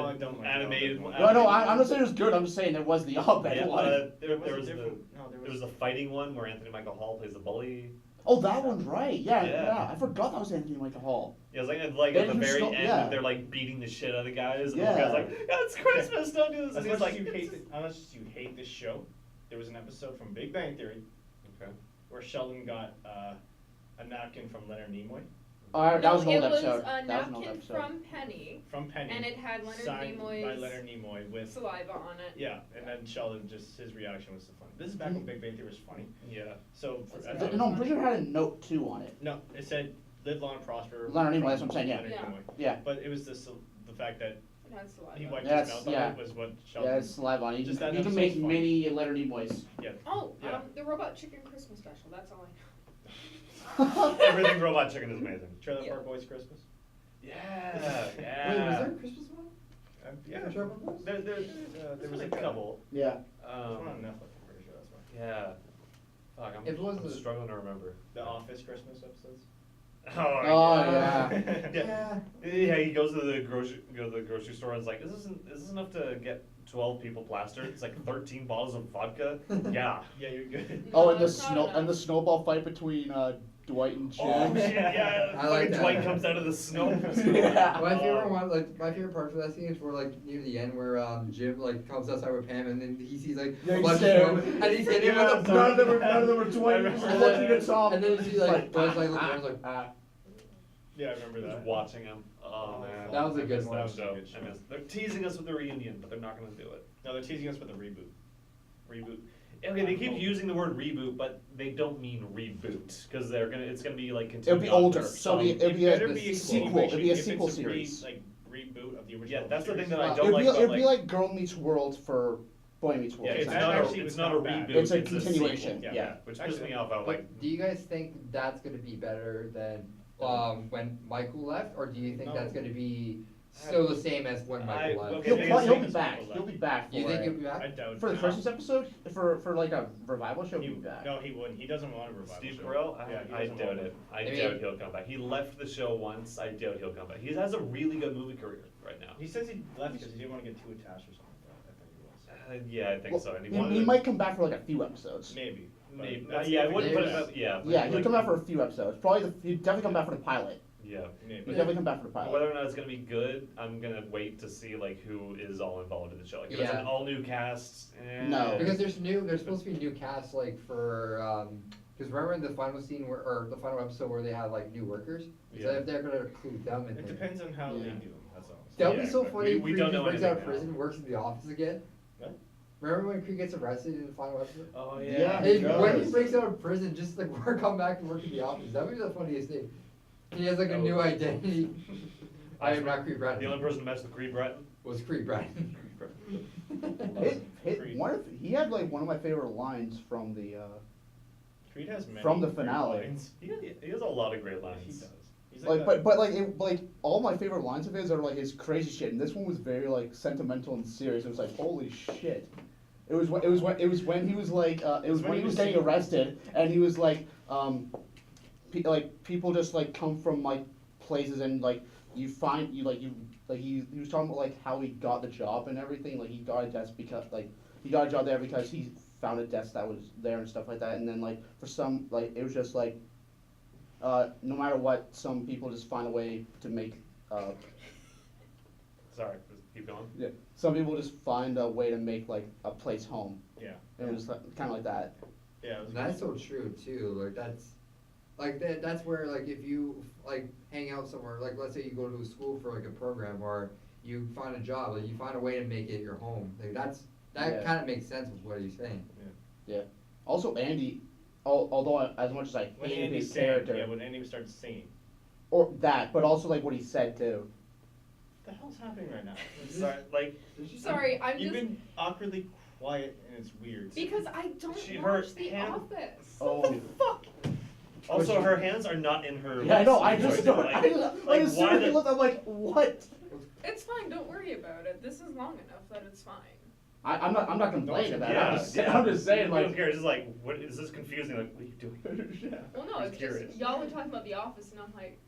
like the animated Abed one. one. No, I'm not saying it was good. I'm just saying there was the Abed Yeah, one. there Was was a the different- no, there there was a fighting one where Anthony Michael Hall plays the bully. Oh, that one's right. Yeah, Yeah. yeah. I forgot that was Anthony Michael Hall. Yeah, it's like They at the just very stole- end, yeah. they're like beating the shit out of guys, and Yeah. the guy's like, "Yeah, it's Christmas, don't do this." As And much he's like, as you "It's hate, just-" as much as you hate this show, there was an episode from Big Bang Theory Okay. where Sheldon got a napkin from Leonard Nimoy. That was an old it episode. was a That was an old napkin episode. from Penny, From Penny. and it had Leonard signed by Nimoy's Leonard Nimoy with saliva on it. Yeah, and then Sheldon his reaction was so funny. This is back when Big Bang Theory was funny. Yeah. So That's I right. thought- No, I'm pretty sure it had a note too on it. no, it said live long and prosper. Leonard Nimoy, from that's what I'm saying, yeah. Leonard Yeah. Nimoy. Yeah. But it was the fact that It had saliva. he wiped Yeah, his mouth on yeah. it was what Sheldon. Yeah, it's saliva on it. You Just can, that you can episode's make funny. many Leonard Nimoys. Yeah. Oh, Yeah. the Robot Chicken Christmas special. That's all I know. Everything Robot Chicken is amazing. Trailer Yeah. Park Boys Christmas. Yeah, Wait, was yeah. there a Christmas one? Yeah, Trailer Park Boys? there was a like couple. Yeah. There's one on Netflix, I'm pretty sure that's why. Yeah. Fuck, If it was I'm the- struggling to remember. The Office Christmas episodes. Oh, yeah. Yeah. Yeah, he goes to the grocery store and is like, is this enough to get 12 people plastered? It's like 13 bottles of vodka. Yeah. Yeah, you're good. Oh, and the it's not enough. snowball fight between Dwight and Jim. Oh shit, yeah. I like Fucking that. Dwight comes out of the snow. Yeah. My favorite one, like my favorite part for that scene is where like near the end where Jim like comes outside with Pam and then he sees like Yeah, a he's bunch of staring. snow, and he's hitting him Yeah, with a None of them are Dwight. I He's remember looking that. at Tom. and then you see like Buzz like looking around like Yeah, I remember Just that. watching him. Oh man. That was a I good missed one. That That was a show. good show. I missed. They're teasing us with the reunion, but they're not gonna do it. No, they're teasing us with a reboot. Reboot. Okay, they keep using the word reboot, but they don't mean reboot because it's gonna be like It'll be continuing on older, to so some- it'll be better a be a sequel. It'll be a continuation. sequel If it's a series. like reboot of the original. Yeah, that's the thing series. that I Well, don't It'll like. be, but, it'll be like, like Girl Meets World for Boy Meets World. yeah, it's That not actually a was it's not a not bad. reboot. It's a sequel. continuation, Yeah, which pisses Actually, me off. Out like But do you guys think that's gonna be better than when Michael left, or do you think No. that's gonna be still the same as when Michael left? okay, He'll, biggest he'll thing be is back. Michael He'll be back for You think it. he'll be I back? doubt For the it. Christmas episode, for like a revival show, he'll be back. No, he wouldn't. He doesn't want a revival. Steve show. Carell, Yeah, he I doesn't doubt want it. I mean- doubt he'll come back. He left the show once. I doubt he'll come back. He has a really good movie career right now. He says he left because he didn't want to get too attached or something like that. I think he was. Yeah, I think Well, so. And he he, wanted he to- might come back for like a few episodes. Maybe. but Maybe. that's Yeah, I if wouldn't he put does. it up. Yeah. but Yeah, he'll like- come back for a few episodes. Probably he'd definitely come back for the pilot. Yeah. Maybe. He'd definitely come back for the pilot. Whether or not it's gonna be good, I'm gonna wait to see like who is all involved in the show. Like if it's Yeah. an all new cast. No. Because there's supposed to be new cast like for because remember in the final scene or the final episode where they had like new workers, so Yeah. if they're gonna include them in It there. depends on how they Yeah. do them. That's all. That would Yeah, be so but funny. we if don't Creed know brings out of anything now. prison, works in the office again. What? Remember when Creed gets arrested in the final episode? Oh Yeah, Hey, he when he does. breaks out of prison, just like come back and work in the office. That would be the funniest thing. He has like a That new would- identity. I am not Creed The Bratton. only person who messed with Creed Bratton. Was Creed Bratton. He had like one of my favorite lines from the Creed has many From the great finale. lines. He has a lot of great He lines. does. He's like that- but like all my favorite lines of his are like his crazy shit, and this one was very like sentimental and serious. It was like holy shit. It was when he was like it was when he was getting arrested, and he was like people just like come from like places and like he was talking about like how he got the job and everything. Like he got a desk because like he got a job there because he found a desk that was there and stuff like that. And then like for some like it was just like no matter what, some people just find a way to make Sorry, keep going. yeah, some people just find a way to make like a place home. Yeah. And it was kind of like that. Yeah. It was That's so true too. That's where like if you like hang out somewhere, like let's say you go to a school for like a program or you find a job, like you find a way to make it your home. Like that Yeah. kind of makes sense with what he's saying. Yeah. Also, Andy, although as much as I when hated Andy his sang, character, yeah, when Andy started singing. or that, but also like what he said too. What the hell's happening right now? Sorry, like Sorry, I'm You've just been awkwardly quiet and it's weird. because I don't Her watch The hand- Office. Oh. What the fuck? also her hands are not in her. Yeah, I know. I sleeves just right don't. now. I just, like, as soon why as he the- looked, I'm like, what? It's fine. Don't worry about it. This is long enough that it's fine. I'm not complaining about it. Yeah, I'm just saying, we like. don't care. It's just like, what is this confusing? Like, what are you doing? Yeah. Well, no, Just it's curious. just y'all were talking about The Office, and I'm like,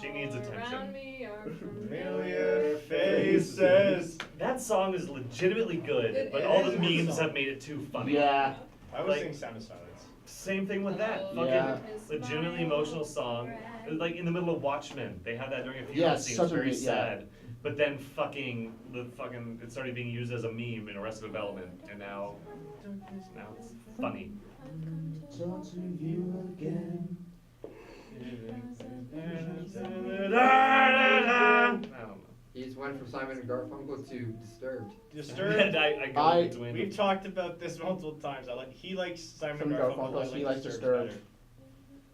She needs all attention. around me are Familiar faces. That song is legitimately good, It but all is the a good memes song. have made it too funny. Yeah. I was Like- saying Sound of Silence. Same thing with that. Oh, Fucking Yeah. legitimately emotional song. Like in the middle of Watchmen, they have that during a funeral Yeah, scene. such It's a very big- yeah. sad. But then it started being used as a meme in Arrested Development, and now it's funny. Talk to you again. I don't know. He just went from Simon and Garfunkel to Disturbed. Disturbed. I go I- between We've them. talked about this multiple times. He likes Simon From Garfunkel. Garfunkel, I like he likes Disturbed. Disturbed.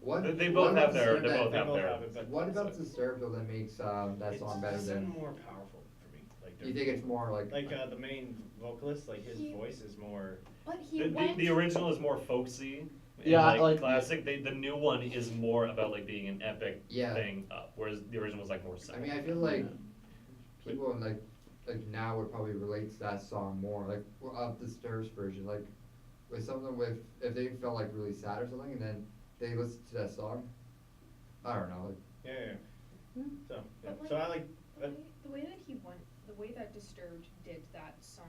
What? They what both about have their. Disturbed They that- both They have both their. have it, but What about Disturbed though that makes that song better It's than? more powerful for me. Like You think it's more like? the main vocalist, like his voice is more. But he The went. original is more folksy. And Yeah, like, like- classic. The new one is more about like being an epic Yeah. thing, whereas the original was like more I sad. mean, I feel like people in like now would probably relate to that song more, like of Disturbed's version, like with something with if they felt like really sad or something, and then they listen to that song. I don't know. Like, Yeah. So, yeah. But, like, So I like. the way that he went, the way that Disturbed did that song,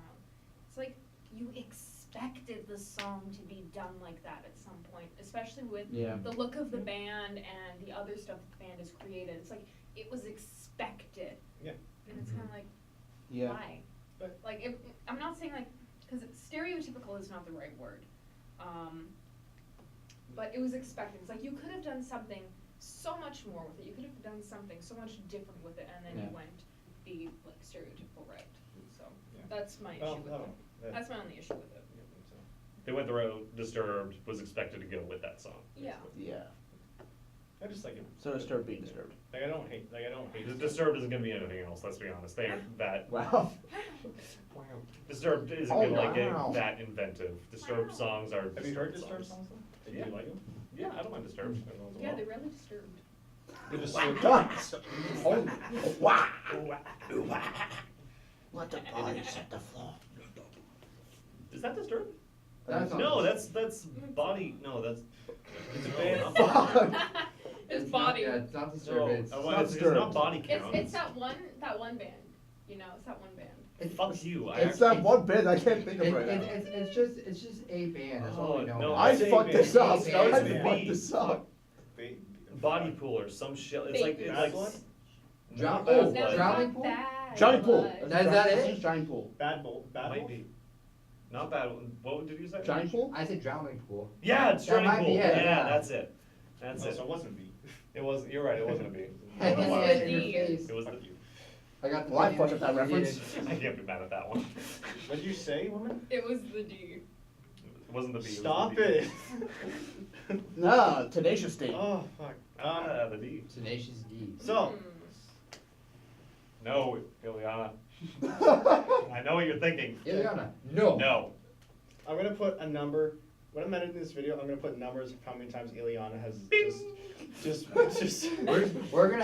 it's like you expected the song to be done like that at some point, especially with Yeah. the look of the band and the other stuff that the band has created. It's like it was expected, Yeah. and it's kind of like, Yeah. why? But- Like, I'm not saying like, because stereotypical is not the right word, but it was expected. It's like you could have done something so much more with it. You could have done something so much different with it, and then Yeah. you went the like stereotypical route. So Yeah. that's my issue Well, with I it. don't know. That's my only issue with it. They went the road Disturbed was expected to go with that song. Yeah. Yeah. I just like it. So Disturbed being Disturbed. Like I don't hate. Disturbed isn't gonna be anything else. Let's be honest. They aren't that. Wow. Disturbed isn't Oh, gonna like wow. get that inventive. Disturbed songs are. Have you heard Disturbed songs though? Yeah. Do you like them? Yeah, I don't mind Disturbed. Every once in a Yeah, while. they're really disturbed. They're just Wow. so- Oh, wow. Let the body set the floor. Is that Disturbed? That's not- No, that's body. No, that's. It's a band. It's not- body. Yeah, it's not No, Disturbed. It's, well, not it's Disturbed. not body count. It's that one band. You know, it's that one band. Fuck you. I It's actually- that one band I can't think of It, right it, now. it's just a band. That's all Oh, we know. no, about. I Same fucked this band. up. Same I band. fucked this up. Body pool or some shit. It's like Fake it's Bad like. Blood? Not Drown- Bad oh, Blood. Drowning Pool? Giant pool. Blood. Is that it? Giant pool. Bad Bull. Bad Might Wolf? be. Not bad. What did you say? Giant pool? I said Drowning Pool. Yeah, it's That Drowning might be Pool. it, Yeah, yeah. that's it. That's Oh, it. so it wasn't B. It was. You're right. It wasn't a B. It Hey, was wow. the In your D. face. It was. Fuck you. I got the Well, I D fucked in up that it. reference. I can't be mad at that one. What'd you say, woman? It was the D. It wasn't the B. Stop it. it. Was the D. No, Tenacious D. Oh fuck. The D. Tenacious D. So No, Ileana. I know what you're thinking. Ileana. No. No. I'm gonna put a number. When I'm editing this video, I'm gonna put numbers of how many times Ileana has just. We're gonna Just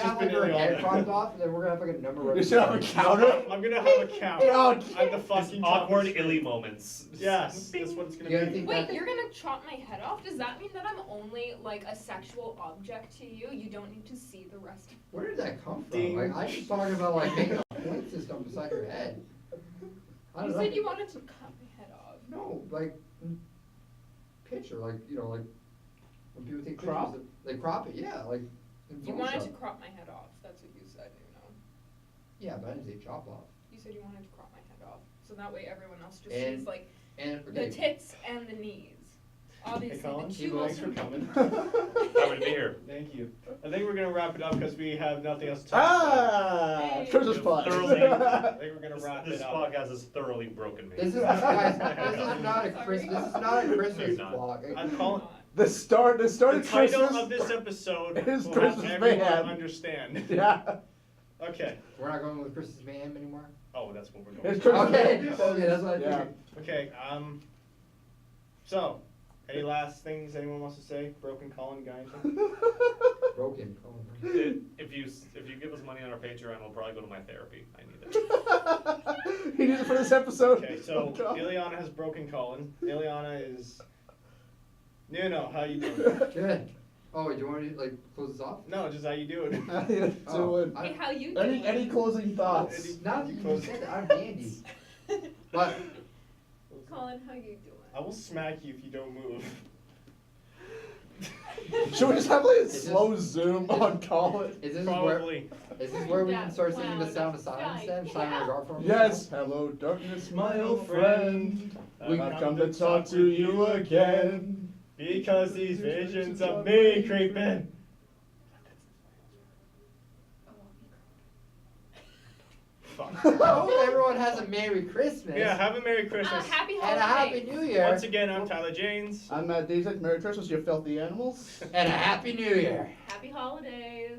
have like been her Ileana. head cropped off, and then we're gonna have like a number. You should have a counter. I'm gonna have a count. Yeah. At the Just fucking top awkward of the screen. illy moments. Yes, that's what it's gonna You gotta be. think Wait, that- you're gonna chop my head off? Does that mean that I'm only like a sexual object to you? You don't need to see the rest of Where did that come from? Ding. Like I was talking about like making a point system beside your head. I don't You know. said you wanted to cut my head off. No, like picture, like like when people take Crop? pictures, they crop it. Yeah, like. in You wanted to Photoshop. crop my head off. That's what you said, you know. Yeah, but I didn't say chop off. You said you wanted to crop my head off. So that way everyone else just And- sees like And the tits and the knees. Hey Obviously Colin, the two thanks most for coming. Happy to be here. Thank you. I think we're gonna wrap it up because we have nothing else to talk about. Ah, Christmas pie. Thoroughly- I think we're gonna wrap This it up. podcast has thoroughly broken me. This is guys. This is not a Chris. This is not a Christmas It's not. vlog. I'm calling. The start The of title Christmas. of this episode is will Christmas help everyone Mayhem. understand. Yeah. Okay. We're not going with Christmas Mayhem anymore. Oh, that's what we're going. It's with. Christmas Okay. Mayhem. Okay, that's what I Yeah. figured. Okay. So Any last things anyone wants to say? Broken Colin guy? Anything? Broken. If you give us money on our Patreon, I'll probably go to my therapy. I need it. He needs it for this episode. Okay, so Oh, God. Ileana has broken Colin. Ileana is. No, how you doing? Good. Oh, wait, do you want me to like close this off? No, just how you doing? How you doing? Hey, how you Any doing? closing thoughts? Now that you said that, I'm dandy. But Colin, how you doing? I will smack you if you don't move. Should we just have like a this- slow zoom on Colin? is this Probably. is this where we can start singing the sound of silence then? Simon and Garfunkel? Yes. Hello, darkness, my old friend. We- I've come to talk to you again. Because these visions of me creeping. Fuck. I hope everyone has a Merry Christmas. Yeah, have a Merry Christmas. Happy and holidays. a Happy New Year. Once again, I'm Tyler Janes. I'm Matt Dazek. Merry Christmas, you filthy animals. And a Happy New Year. Happy holidays.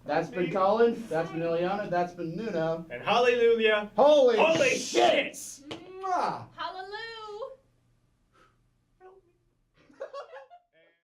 That's been Colin. That's been Ileana. That's been Nuna. And hallelujah. Holy Holy shit! shit! Mwah. Hallelujah.